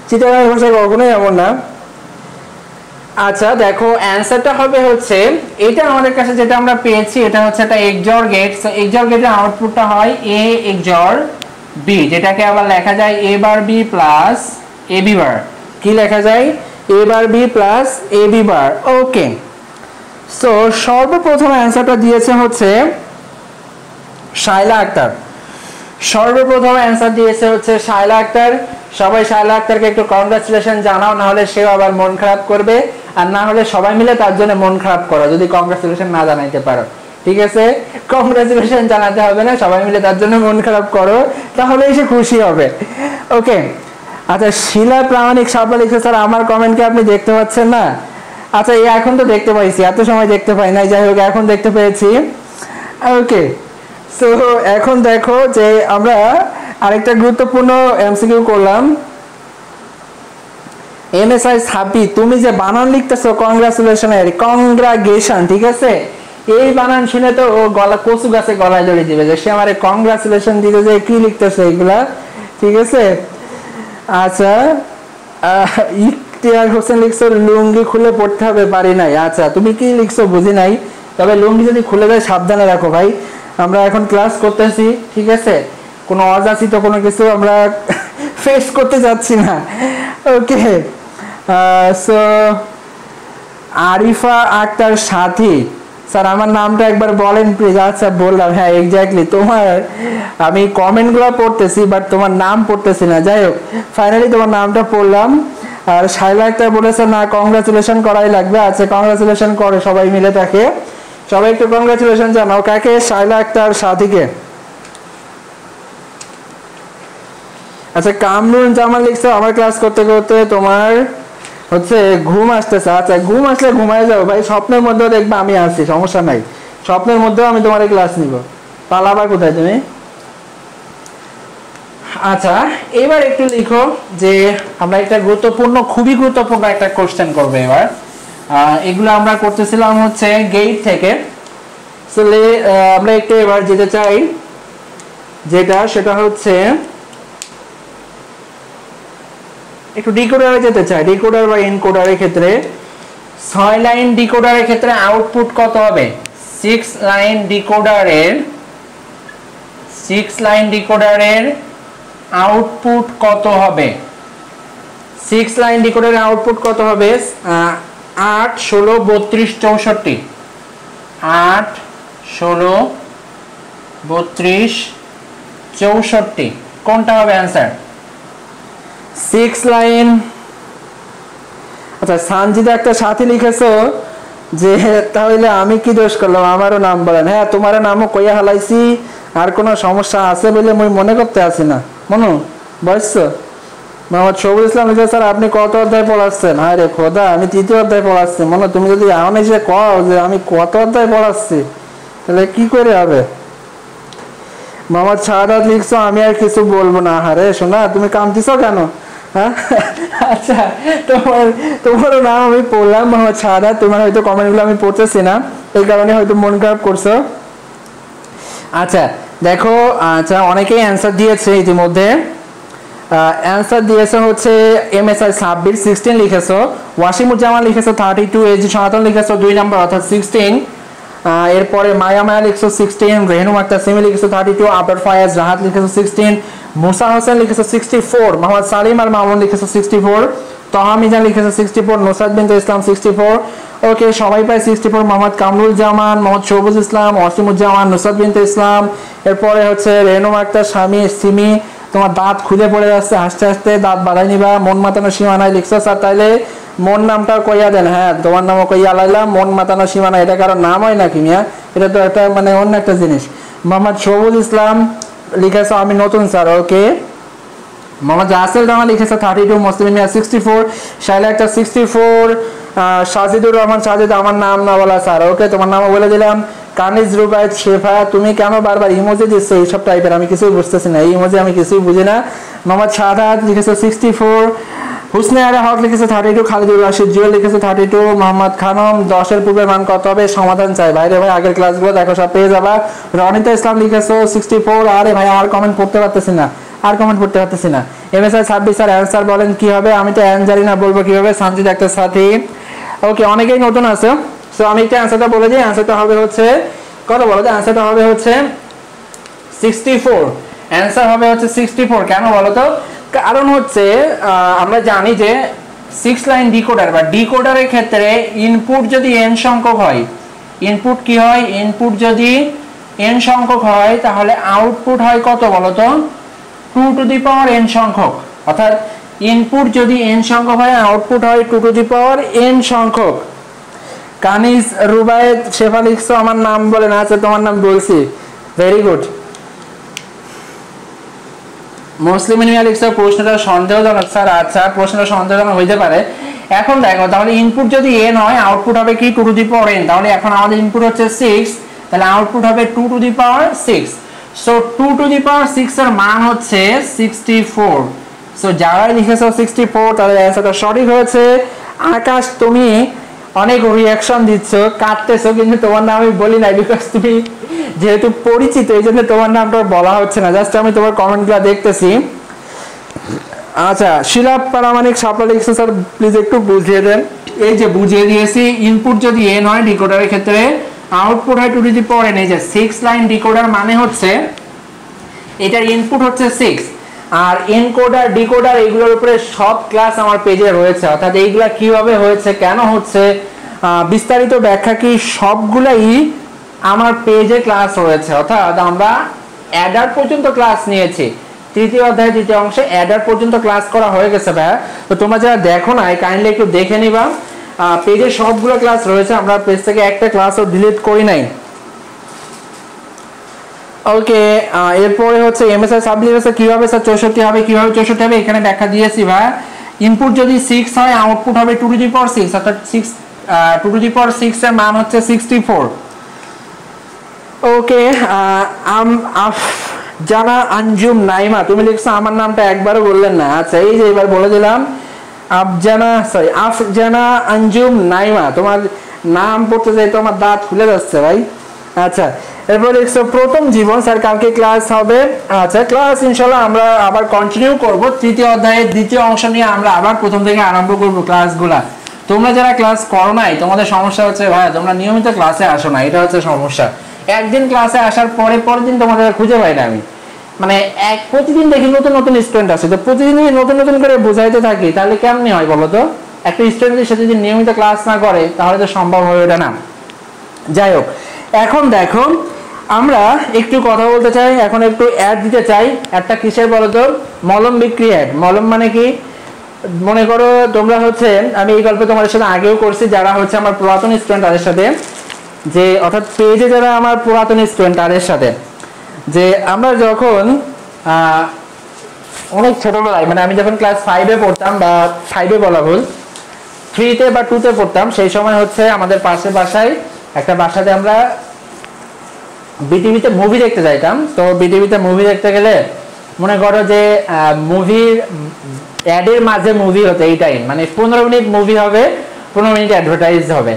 চিটাগং ভাষা কখনোই এমন না। আচ্ছা দেখো, অ্যান্সারটা হবে হচ্ছে এটা আমাদের কাছে যেটা আমরা পেয়েছি, এটা হচ্ছে একটা এক্সঅর গেট। সো এক্সঅর গেটের আউটপুটটা হয় এ এক্সঅর বি, যেটাকে আবার লেখা যায় এ বার বি প্লাস এ বি বার। কি লেখা যায়? এ বার B plus A B bar. Okay, so সর্বপ্রথম অ্যান্সারটা দিয়েছে হচ্ছে শায়লা আক্তার। সর্বপ্রথম অ্যান্সার দিয়েছে হচ্ছে শায়লা আক্তার। সবাই শায়লা আক্তারকে একটু কংগ্রাচুলেশন জানাও, না হলে সেও আবার মন খারাপ করবে, আর না হলে সবাই মিলে তার জন্য মন খারাপ করো যদি কংগ্রাচুলেশন না জানাইতে পারো। ঠিক আছে, কংগ্রাচুলেশন জানাতে হবে না, সবাই মিলে তার জন্য মন খারাপ করো, তাহলেই সে খুশি হবে। ওকে, আচ্ছা শিলা প্রামাণিক সাপলা লিখছে, স্যার আমার কমেন্টকে আপনি দেখতে পাচ্ছেন না? আচ্ছা এখন তো দেখতে পাইছি, এত সময় দেখতে পাই নাই, যাই হোক এখন দেখতে পেয়েছি। ওকে, সো এখন দেখো যে আমরা আরেকটা গুরুত্বপূর্ণ এমসিকিউ করলাম। এমএসআই সাবি, তুমি যে বানান লিখতেছো কংগ্রাচুলেশন এর কংগ্রাগেশন, ঠিক আছে, এই বানান শুনে তো ও গলা কচু গাছে গলায় জড়িয়ে দিবে যে সে আমারে কংগ্রাচুলেশন দিতে যে কি লিখতেছে এগুলা, ঠিক আছে। আচ্ছা ইখতিয়ার হোসেন লিখছো লুঙ্গি খুলে পড়তে হবে, পারি নাই। আচ্ছা তুমি কি লিখছো বুঝি নাই, তবে লুঙ্গি যদি খুলে যায় সাবধানে রাখো ভাই, আমরা এখন ক্লাস করতেছি, ঠিক আছে, কোনো অযাচিত কোনো কিছু আমরা ফেস করতে যাচ্ছি না। ওকে, সো আরিফা আক্তার সাথী, স্যার আমার নামটা একবার বলেন প্লিজ। আচ্ছা বললাম, হ্যাঁ এক্স্যাক্টলি, তোমার আমি কমেন্টগুলো পড়তেছি বাট তোমার নাম পড়তেছি না, যাই হোক ফাইনালি তোমার নামটা পড়লাম। আর শায়লা আক্তার বলেছে না কংগ্রাচুলেশন করাই লাগবে। আচ্ছা কংগ্রাচুলেশন করে সবাই মিলে, তাকে সবাই একটু কংগ্রাচুলেশন জানাও। কাকে? শায়লা আক্তার সাথীকে। আচ্ছা কামরুন জামান লিখছো আমার ক্লাস করতে করতে তোমার হচ্ছে ঘুম আসতেছে। আচ্ছা ঘুম আসলে ঘুমায় যাও ভাই, স্বপ্নের মধ্যেও দেখবা আমি আছি, সমস্যা নাই, স্বপ্নের মধ্যেও আমি তোমার ক্লাস নিব, পালাবা কোথায় তুমি? আচ্ছা এবার একটু লিখো যে আমরা একটা গুরুত্বপূর্ণ, খুবই গুরুত্বপূর্ণ একটা কোশ্চেন করবো এবার। এগুলো আমরা করতেছিলাম হচ্ছে গেট থেকে, আমরা একটু এবার যেতে চাই যেটা, সেটা হচ্ছে একটু ডিকোডারে যেতে চাই। ডিকোডার বা এনকোডারের ক্ষেত্রে 6 লাইন ডিকোডারের ক্ষেত্রে আউটপুট কত হবে? 6 লাইন ডিকোডারের আউটপুট কত হবে? 6 লাইন ডিকোডারের আউটপুট কত হবে? 8 16 32 64। 8 16 32 64 কোনটা হবে অ্যান্সার? 6 লাইন। আচ্ছা সানজিদা একটা সাথী লিখেছো যে তাহলে আমি কি দোষ করলাম, আমারও নাম বলেন। হ্যাঁ তোমার নামও কইয়া হালাইছি, আর কোনো সমস্যা আছে বলে মই মনে করতে আসি না। মনু বয়স মোহাম্মদ শহীদুল ইসলাম লিখে, স্যার আপনি কত অধ্যায় পড়াচ্ছেন? হ্যাঁ রে খোদা আমি 3য় অধ্যায় পড়াচ্ছি। মনে তুমি যদি এমন এসে কও যে আমি কত অধ্যায় পড়াচ্ছি তাহলে কি করে হবে? মোহাম্মদ শাহাদাত লিখছো আমি আর কিছু বলবো না। আরে শোনা তুমি কামতিছো কেন? হ্যাঁ আচ্ছা তোমার নাম আমি পড়লাম মোহাম্মদ শাহাদাত, তোমার হয়তো কমেন্টগুলো আমি পড়তেছি না, এই কারণে হয়তো মন খারাপ করছো। আচ্ছা দেখো, আচ্ছা অনেকেই অ্যান্সার দিয়েছে ইতিমধ্যে। অ্যান্সার দিয়েছে হচ্ছে এমএসআই সাব্বির 16 লিখেছো, ওয়াসিমুজ্জামান লিখেছো 32, এজি সনাতন লিখেছো 2 নম্বর অর্থাৎ 16। এরপরে মায়া লিখছো 16, রেহনুম আক্তার সিমি লিখেছো 32, আবরার ফায়াজ রাহাত লিখেছো 16, মুসা হোসেন লিখেছো 64, মোহাম্মদ সালিম আর মামুন লিখেছো 64, তহা মিজান লিখেছো 64, নুসরাত বিনতে ইসলাম 64। ওকে সবাই পায় 64। মোহাম্মদ কামরুল জামান, মোহাম্মদ শহবুজ ইসলাম, ওয়াসিমুজ্জামান, নুসরাত বিনতে ইসলাম। এরপরে হচ্ছে রেহনুম আক্তার সিমি, তোমার দাঁত খুলে পড়ে যাচ্ছে, হাসতে হাসতে দাঁত বাড়াই নিবা, মন মাতানো সীমানায় লিখছো। স্যার তাইলে মন নামটা কইয়া দেন। হ্যাঁ তোমার নামও কইয়া লাইলাম, মন মাতানো সীমানা এটা কারোর নাম হয় নাকি মিয়া? এটা তো একটা মানে অন্য একটা জিনিস। মোহাম্মদ শহবুজ ইসলাম লিখেছো আমি নতুন স্যার। ওকে মোহাম্মদ রাসেল রানা লিখেছে 32, মুসলিম মিয়া 64, শাইলা একটা 64, সাজিদুর রহমান সাজিদ আমার নাম না বলা স্যার, ওকে তোমার নামও বলে দিলাম। কানিজ রুবায়েত শেফা তুমি কেন বারবার ইমোজি দিচ্ছ এইসব টাইপের, আমি কিছুই বুঝতেছি না, এই ইমোজি আমি কিছুই বুঝি না। মোহাম্মদ শাহাদাত লিখেছে 64, হুসনে আরা হক লিখেছে 32, খালিদুর রাশিদ জুয়েল লিখেছে 32, মোহাম্মদ খানম 10-এর পূর্বে মান কত হবে সমাধান চাই। ভাইরে ভাই আগের ক্লাসগুলো দেখো সব পেয়ে যাবা। রনিতা ইসলাম লিখেছে 64, আরে ভাই আর কমেন্ট পড়তে পারতেছি না, আর কমেন্ট পড়তে পারতেছি না। MSI 26 স্যার অ্যান্সার বলেন কি হবে, আমি তো অ্যান জানি না, বলবো কিভাবে, সানজিদ একটা সাথী। ওকে অনেকেই নতুন আছে, সো আমি একটা অ্যান্সারটা বলে দিই, অ্যান্সারটা হবে হচ্ছে কত বলো তো, অ্যান্সারটা হবে হচ্ছে 64, অ্যান্সার হবে হচ্ছে 64। কেন বলো তো, কারণ হচ্ছে আমরা জানি যে 6 লাইন ডিকোডার বা ডিকোডারের ক্ষেত্রে ইনপুট যদি n সংখ্যক হয়, ইনপুট কি হয়, ইনপুট যদি n সংখ্যক হয় তাহলে আউটপুট হয় কত বলো তো, 2 টু দি পাওয়ার n সংখ্যক, অর্থাৎ ইনপুট যদি n সংখ্যক হয় আউটপুট হয় 2 টু দি পাওয়ার n সংখ্যক। কানিজ রুবায়েত শেফা লিখছো আমার নাম বলে না, আচ্ছা তোমার নাম বলছি, ভেরি গুড। মুসলিম মিয়া লিখছো প্রশ্নটা সন্দেহজনক স্যার, আচ্ছা প্রশ্নটা সন্দেহজনক হইতে পারে। এখন দেখো তাহলে ইনপুট যদি n হয় আউটপুট হবে কি 2 টু দি পাওয়ার n, তাহলে এখন আমাদের ইনপুট হচ্ছে 6, তাহলে আউটপুট হবে 2 to the power 6। So 2 to the power 6 এর মান হচ্ছে 64। সো যারা লিখেছো 64 তাহলে অ্যান্সারটা সঠিক হয়েছে। আকাশ তুমি অনেক রিয়াকশন দিচ্ছ, কাটতেছো, কিন্তু তোমার নাম আমি বলি নাই, বিকজ তুমি যেহেতু পরিচিত এই জন্য তোমার নামটা বলা হচ্ছে না, জাস্ট আমি তোমার কমেন্টগুলো দেখতেছি। আচ্ছা শিলা পারামানিক সাপলা লিখছে স্যার প্লিজ একটু বুঝিয়ে দেন। এই যে বুঝিয়ে দিয়েছি, ইনপুট যদি n হয় ডিকোডারের ক্ষেত্রে আউটপুট হয় 2 টু দি পাওয়ার n। এই যে 6 লাইন ডিকোডার মানে হচ্ছে এটার ইনপুট হচ্ছে 6, আর এনকোডার ডিকোডার এইগুলোর উপরে সব ক্লাস আমার পেজে রয়েছে, অর্থাৎ এইগুলা কিভাবে হয়েছে কেন হচ্ছে বিস্তারিত ব্যাখ্যা কি সবগুলাই আমার পেজে ক্লাস রয়েছে। অর্থাৎ আমরা অ্যাডার পর্যন্ত ক্লাস নিয়েছি, তৃতীয় অধ্যায় তৃতীয় অংশে অ্যাডার পর্যন্ত ক্লাস করা হয়ে গেছে ভাইয়া। তো তোমরা যারা দেখো না কাইন্ডলি একটু দেখে নিবা, পেজে সবগুলো ক্লাস রয়েছে, আমরা পেজ থেকে একটা ক্লাসও ডিলিট করি নাই। ওকে এরপরে হচ্ছে MSI সাবলিমেশন কিভাবে স্যার 64 হবে, কিভাবে 64 হবে এখানে ব্যাখ্যা দিয়েছি ভাই। ইনপুট যদি 6 হয় আউটপুট হবে 2 টু দি পাওয়ার 6, অর্থাৎ 2 টু দি পাওয়ার 6 এর মান হচ্ছে 64। ওকে জানা আঞ্জুম নাইমা তুমি লিখছো আমার নামটা একবারও বললেন না, আচ্ছা এই যে এবার বলে দিলাম। আফজানা আঞ্জুম নাইমা, তোমার নাম পড়তে যাই তো আমার দাঁত খুলে যাচ্ছে ভাই। আচ্ছা এরপর লিখছো প্রথম জীবন স্যার কালকে ক্লাস হবে, আচ্ছা ক্লাস ইনশাআল্লাহ আমরা আবার কন্টিনিউ করব, তৃতীয় অধ্যায়ের দ্বিতীয় অংশ নিয়ে আমরা আবার প্রথম থেকে আরম্ভ করব ক্লাসগুলা। তোমরা যারা ক্লাস করো নাই তোমাদের সমস্যা হচ্ছে ভাই তোমরা নিয়মিত ক্লাসে আসো না, এটা হচ্ছে সমস্যা। একদিন ক্লাসে আসার পরে পরের দিন তোমাদের খুঁজে পাই না আমি, মানে প্রতিদিন দেখি নতুন নতুন স্টুডেন্ট আসে, তো প্রতিদিন নতুন নতুন করে বোঝাইতে থাকি তাহলে কেমনি হয় বলো তো। একটা স্টুডেন্টের সাথে যদি নিয়মিত ক্লাস না করে তাহলে তো সম্ভব হয়ে ওঠে না। যাই হোক এখন দেখো আমরা একটু কথা বলতে চাই, এখন একটু অ্যাড দিতে চাই। একটা কিসের বলো তো, মলম বিক্রি অ্যাড। মলম মানে কি, মনে করো তোমরা হচ্ছে আমি এই গল্প তোমাদের সাথে আগেও করছি, যারা হচ্ছে আমার পুরাতন স্টুডেন্ট তাদের সাথে, যে অর্থাৎ পেজে যারা আমার পুরাতন স্টুডেন্ট তাদের সাথে, যে আমরা যখন অনেক ছোটবেলায় মানে আমি যখন ক্লাস 5-এ পড়তাম, বা 5-এ বলা ভুল 3-তে বা 2-তে পড়তাম, সেই সময় হচ্ছে আমাদের পাশের বাসায় একটা বাসাতে আমরা বিটিভিতে মুভি দেখতে যাইতাম। তো বিটিভিতে মুভি দেখতে গেলে মনে করো যে মুভির অ্যাডের মাঝে মুভি হতো এই টাইম, মানে 15 মিনিট মুভি হবে 15 মিনিট অ্যাডভার্টাইজ হবে।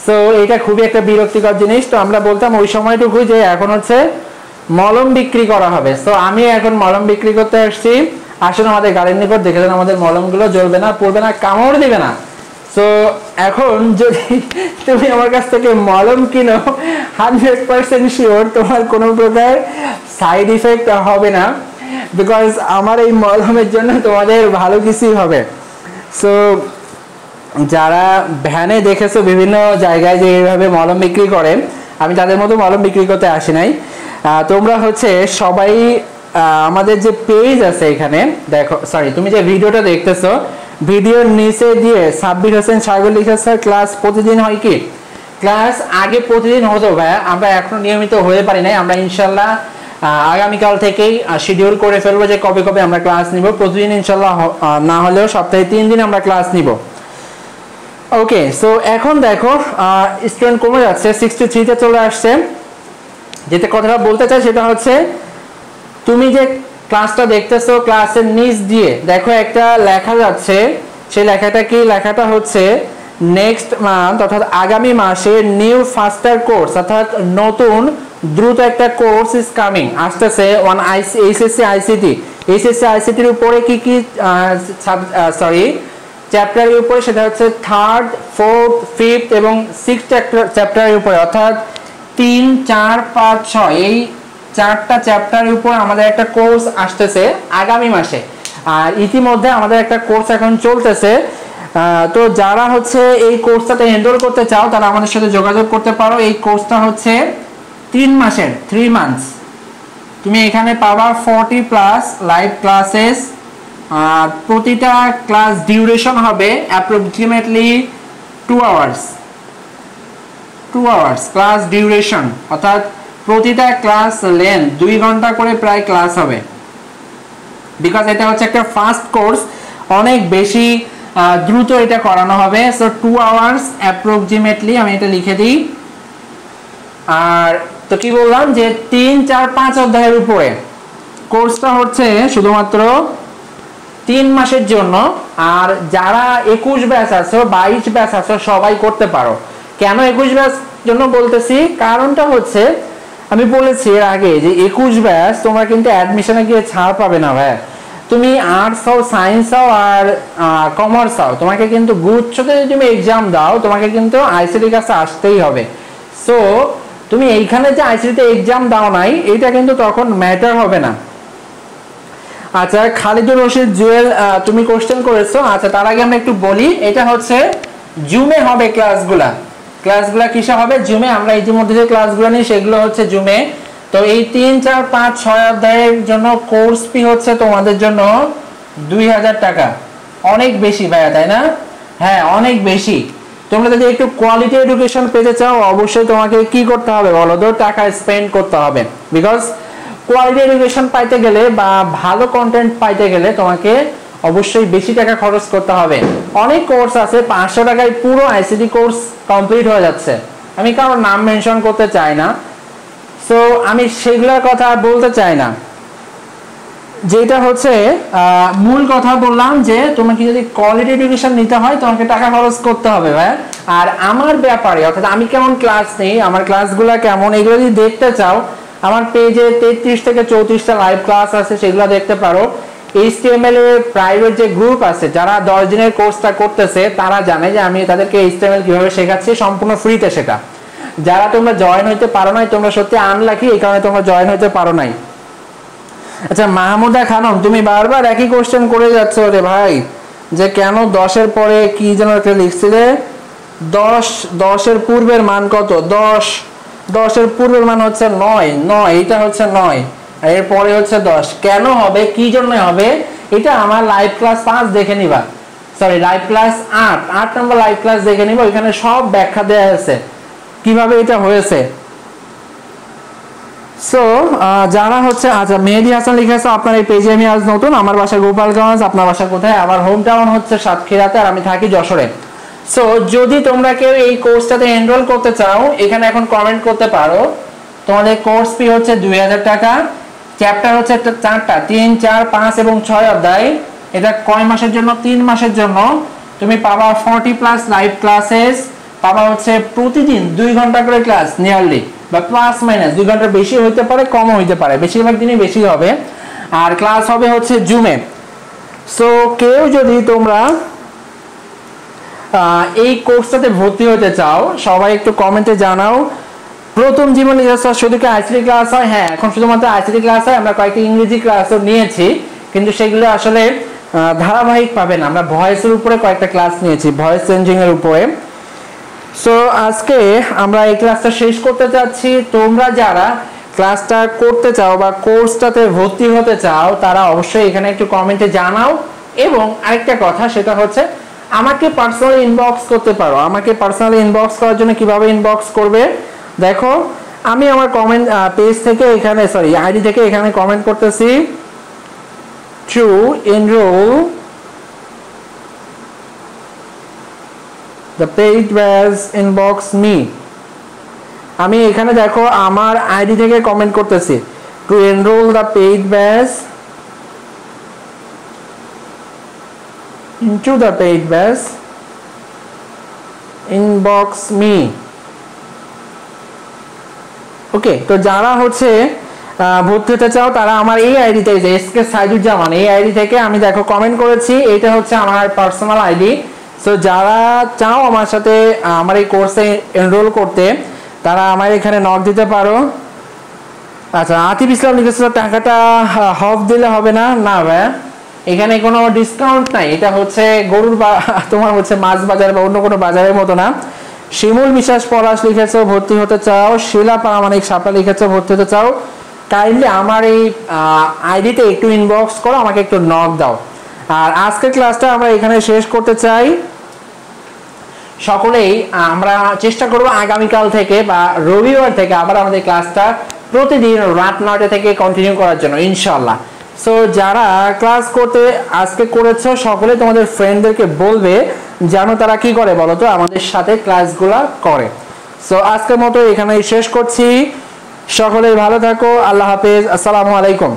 সো এটা খুবই একটা বিরক্তিকর জিনিস। তো আমরা বলতাম ওই সময়টুকু যে এখন হচ্ছে মলম বিক্রি করা হবে। সো আমি এখন মলম বিক্রি করতে আসছি, আসুন আমাদের গাড়ির নিকট, দেখে দেন আমাদের মলমগুলো জ্বলবে না, পড়বে না, কামড় দিবে না। সো এখন যদি তুমি আমার কাছ থেকে মলম কিনো 100% শিওর তোমার কোনো প্রকার সাইড ইফেক্ট হবে না, বিকজ আমার এই মলমের জন্য তোমাদের ভালো কিছুই হবে। সো যারা ভ্যানে দেখেছো বিভিন্ন জায়গায় যে এইভাবে মলম বিক্রি করে, আমি তাদের মতো মলম বিক্রি করতে আসি নাই। তোমরা হচ্ছে সবাই আমাদের যে পেজ আছে এখানে দেখো, সরি তুমি যে ভিডিওটা দেখতেছো ভিডিওর নিচে দিয়ে সাব্বির হোসেন সাগর লিখেছে স্যার ক্লাস প্রতিদিন হয় কি, ক্লাস আগে প্রতিদিন হতো ভাইয়া, আমরা এখন নিয়মিত হয়ে পারি নাই। আমরা ইনশাল্লাহ আগামীকাল থেকেই শিডিউল করে ফেলবো যে কবে কবে আমরা ক্লাস নিব। প্রতিদিন ইনশাল্লাহ না হলেও সপ্তাহে 3 দিন আমরা ক্লাস নিব। ওকে, সো এখন দেখো স্টুডেন্ট কমে যাচ্ছে, 63 চলে আসছে। যেটা কথাটা বলতে চাই সেটা হচ্ছে, তুমি যে ক্লাসটা দেখতেছো ক্লাসের নিচ দিয়ে দেখো একটা লেখা যাচ্ছে, সেই লেখাটা কি? লেখাটা হচ্ছে নেক্সট মান্থ অর্থাৎ আগামী মাসে নিউ ফাস্টার কোর্স অর্থাৎ নতুন দ্রুত একটা কোর্স ইজ কামিং, আসতেছে অন এইচএসসি আইসিটি। এইচএসসি আইসিটির উপরে কি কি চ্যাপ্টারের উপরে, সেটা হচ্ছে 3rd, 4th, 5th এবং 6th চ্যাপ্টারের উপরে, অর্থাৎ 3, 4, 5, 6 এই 4টা চ্যাপ্টারের উপর আমাদের একটা কোর্স আসতেছে আগামী মাসে। আর ইতিমধ্যে আমাদের একটা কোর্স এখন চলতেছে। তো যারা হচ্ছে এই কোর্সটাতে এনরোল করতে চাও তারা আমাদের সাথে যোগাযোগ করতে পারো। এই কোর্সটা হচ্ছে 3 মাসের, 3 মান্থস। তুমি এখানে পাবা 40+ লাইভ ক্লাসেস। প্রতিটা ক্লাস ডিউরেশন হবে approximately 2 hours. 2 hours class duration, অর্থাৎ প্রতিটা ক্লাস লেন্থ 2 ঘন্টা করে প্রায় ক্লাস হবে। বিকজ এটা হচ্ছে একটা ফাস্ট কোর্স, অনেক বেশি দ্রুত এটা করানো হবে। সো 2 আওয়ার্স অ্যাপ্রক্সিমেটলি, আমি এটা লিখে দিই। আর তো কি বললাম যে 3, 4, 5 অধ্যায়ের উপরে কোর্সটা হচ্ছে শুধুমাত্র 3 মাসের জন্য। আর যারা 21 ব্যাচ আছো, 22 ব্যাচ আছো, সবাই করতে পারো। কেন 21 ব্যাচ জন্য বলতেছি, কারণটা হচ্ছে আমি বলেছি এর আগে যে 21 ব্যাচ তোমরা কিন্তু অ্যাডমিশনে গিয়ে ছাড় পাবে না ভাই। তুমি আর্টস হও, সায়েন্স হও আর কমার্স হও, তোমাকে কিন্তু গুচ্ছতে যদি তুমি এক্সাম দাও তোমাকে কিন্তু আইসিটির কাছে আসতেই হবে। সো তুমি এইখানে যে আইসিটিতে এক্সাম দাও নাই এটা কিন্তু তখন ম্যাটার হবে না। আচ্ছা, খালিদুর রশিদ জুয়েল তুমি কোশ্চেন করেছো। আচ্ছা, তার আগে আমরা একটু বলি, এটা হচ্ছে জুমে হবে ক্লাসগুলা কিসে হবে? জুমে। আমরা ইতিমধ্যে যে ক্লাসগুলো নিই সেগুলো হচ্ছে জুমে। তো এই 3, 4, 5, 6 অধ্যায়ের জন্য কোর্স ফি হচ্ছে তোমাদের জন্য 2000 টাকা। অনেক বেশি ভাইয়া, তাই না? হ্যাঁ, অনেক বেশি। তোমরা যদি একটু কোয়ালিটি এডুকেশন পেতে চাও অবশ্যই তোমাকে কি করতে হবে বলো তো? টাকা স্পেন্ড করতে হবে। বিকজ কোয়ালিটি এডুকেশন পাইতে গেলে বা ভালো কন্টেন্ট পাইতে গেলে তোমাকে অবশ্যই বেশি টাকা খরচ করতে হবে। অনেক কোর্স আছে 500 টাকায় পুরো আইসিটি কোর্স কমপ্লিট হয়ে যাচ্ছে। আমি কারোর নাম মেনশন করতে চাই না, সো আমি সেগুলোর কথা বলতে চাই না। যেটা হচ্ছে মূল কথা বললাম যে তোমাকে যদি কোয়ালিটি এডুকেশন নিতে হয় তোমাকে টাকা খরচ করতে হবে ভাই। আর আমার ব্যাপারে অর্থাৎ আমি কেমন ক্লাস নেই, আমার ক্লাসগুলো কেমন, এগুলো যদি দেখতে চাও আমার পেজে 33 থেকে 34টা লাইভ ক্লাস আছে, সেগুলো দেখতে পারো। HTML এর প্রাইভেট যে গ্রুপ আছে, যারা 10 দিনের কোর্সটা করতেছে তারা জানে যে আমি তাদেরকে HTML কিভাবে শেখাচ্ছি সম্পূর্ণ ফ্রিতে সেটা। যারা তোমরা জয়েন হইতে পারো নাই তোমরা সত্যি আনলাকি, এই কারণে তোমরা জয়েন হইতে পারো নাই। আচ্ছা, মাহমুদা খানম তুমি বারবার একই কোশ্চেন করে যাচ্ছ রে ভাই, যে কেন 10-এর পরে কি যেন একটা লিখছিলে, 10-এর পূর্বের মান কত? 10-এর পূর্বের মান হচ্ছে 9, এটা হচ্ছে 9 আর এর পরে হচ্ছে 10। কেন হবে, কি জন্য হবে, এটা আমার লাইভ ক্লাস 5 দেখে নিবা, সরি লাইভ ক্লাস 8 নম্বর লাইভ ক্লাস দেখে নিবা, ওইখানে সব ব্যাখ্যা দেওয়া আছে কিভাবে এটা হয়েছে। সো যারা হচ্ছে, আচ্ছা মেহেদি হাসান লিখেছে আপনার এই পেজে আমি আজ নতুন, আমার বাসা গোপালগঞ্জ, আপনার বাসা কোথায়? আমার হোম টাউন হচ্ছে সাতক্ষীরাতে আর আমি থাকি যশোরে। সো যদি তোমরা কেউ এই কোর্সটাতে এনরোল করতে চাও এখানে এখন কমেন্ট করতে পারো। তোমাদের কোর্স ফি হচ্ছে 2000 টাকা। চ্যাপ্টার হচ্ছে 4টা, 3, 4, 5 এবং 6 অধ্যায়। এটা কয় মাসের জন্য? 3 মাসের জন্য। তুমি পাবা 40+ লাইভ ক্লাসেস, পাবা হচ্ছে প্রতিদিন 2 ঘন্টা করে ক্লাস নিয়ারলি, বা প্লাস মাইনাস 2 ঘন্টা বেশি হইতে পারে কমও হইতে পারে, বেশিরভাগ দিনই বেশি হবে। আর ক্লাস হবে হচ্ছে জুমে। সো কেউ যদি তোমরা এই কোর্সটাতে ভর্তি হতে চাও সবাই একটু কমেন্টে জানাও। প্রথম জীবনে শুধু কি আইসিটি ক্লাস হয়? হ্যাঁ, এখন শুধুমাত্র আইসিটি ক্লাস হয়। আমরা কয়েকটি ইংরেজি ক্লাসও নিয়েছি, কিন্তু সেগুলো আসলে ধারাবাহিক পাবে না। আমরা ভয়েসের উপরে কয়েকটা ক্লাস নিয়েছি, ভয়েস চেঞ্জিং এর উপরে। সো আজকে আমরা এই ক্লাসটা শেষ করতে চাচ্ছি। তোমরা যারা ক্লাসটা করতে চাও বা কোর্সটাতে ভর্তি হতে চাও তারা অবশ্যই এখানে একটু কমেন্টে জানাও। এবং আরেকটা কথা, সেটা হচ্ছে আমাকে পার্সোনালি ইনবক্স করতে পারো। আমাকে পার্সোনালি ইনবক্স করার জন্য কিভাবে ইনবক্স করবে দেখো, আমি আমার কমেন্ট পেজ থেকে এখানে সরি আইডি থেকে এখানে কমেন্ট করতেছি to enroll the paid batch inbox me. আমি এখানে দেখো আমার আইডি থেকে কমেন্ট করতেছি to enroll the paid batch into the paid batch inbox me। Okay, তো যারা হচ্ছে ভর্তি হতে চাও তারা আমার এই আইডি থেকে এসকে সাইদুজ্জামান এই আইডি থেকে আমি দেখো কমেন্ট করেছি, এটা হচ্ছে আমার পার্সোনাল আইডি। সো যারা চাও আমার সাথে আমার এই কোর্সে এনরোল করতে তারা আমার এখানে নক দিতে পারো। আচ্ছা, আতিফ ইসলাম লিখেছিল টাকাটা হাফ দিলে হবে না? না ভাই, এখানে কোনো ডিসকাউন্ট নাই, এটা হচ্ছে গরুর বা তোমার হচ্ছে মাছ বাজার বা অন্য কোনো বাজারের মতো না। শিমুল বিশ্বাস পলাশ লিখেছো ভর্তি হতে চাও, শিলা প্রামাণিক সাপলা লিখেছো ভর্তি হতে চাও, কাইন্ডলি আমার এই আইডিতে একটু ইনবক্স করো, আমাকে একটু নক দাও। আর আজকের ক্লাসটা আমরা এখানে শেষ করতে চাই। সকলেই আমরা চেষ্টা করব আগামীকাল থেকে বা রবিবার থেকে আবার আমাদের ক্লাসটা প্রতিদিন রাত 9টা থেকে কন্টিনিউ করার জন্য ইনশাআল্লাহ। সো যারা ক্লাস করতে আজকে করেছো সকলে তোমাদের ফ্রেন্ডদেরকে বলবে যেন তারা কি করে বলো তো, আমাদের সাথে ক্লাসগুলো করে। সো আজকের মতো এখানেই শেষ করছি, সকলেই ভালো থাকো, আল্লাহ হাফেজ, আসসালামু আলাইকুম।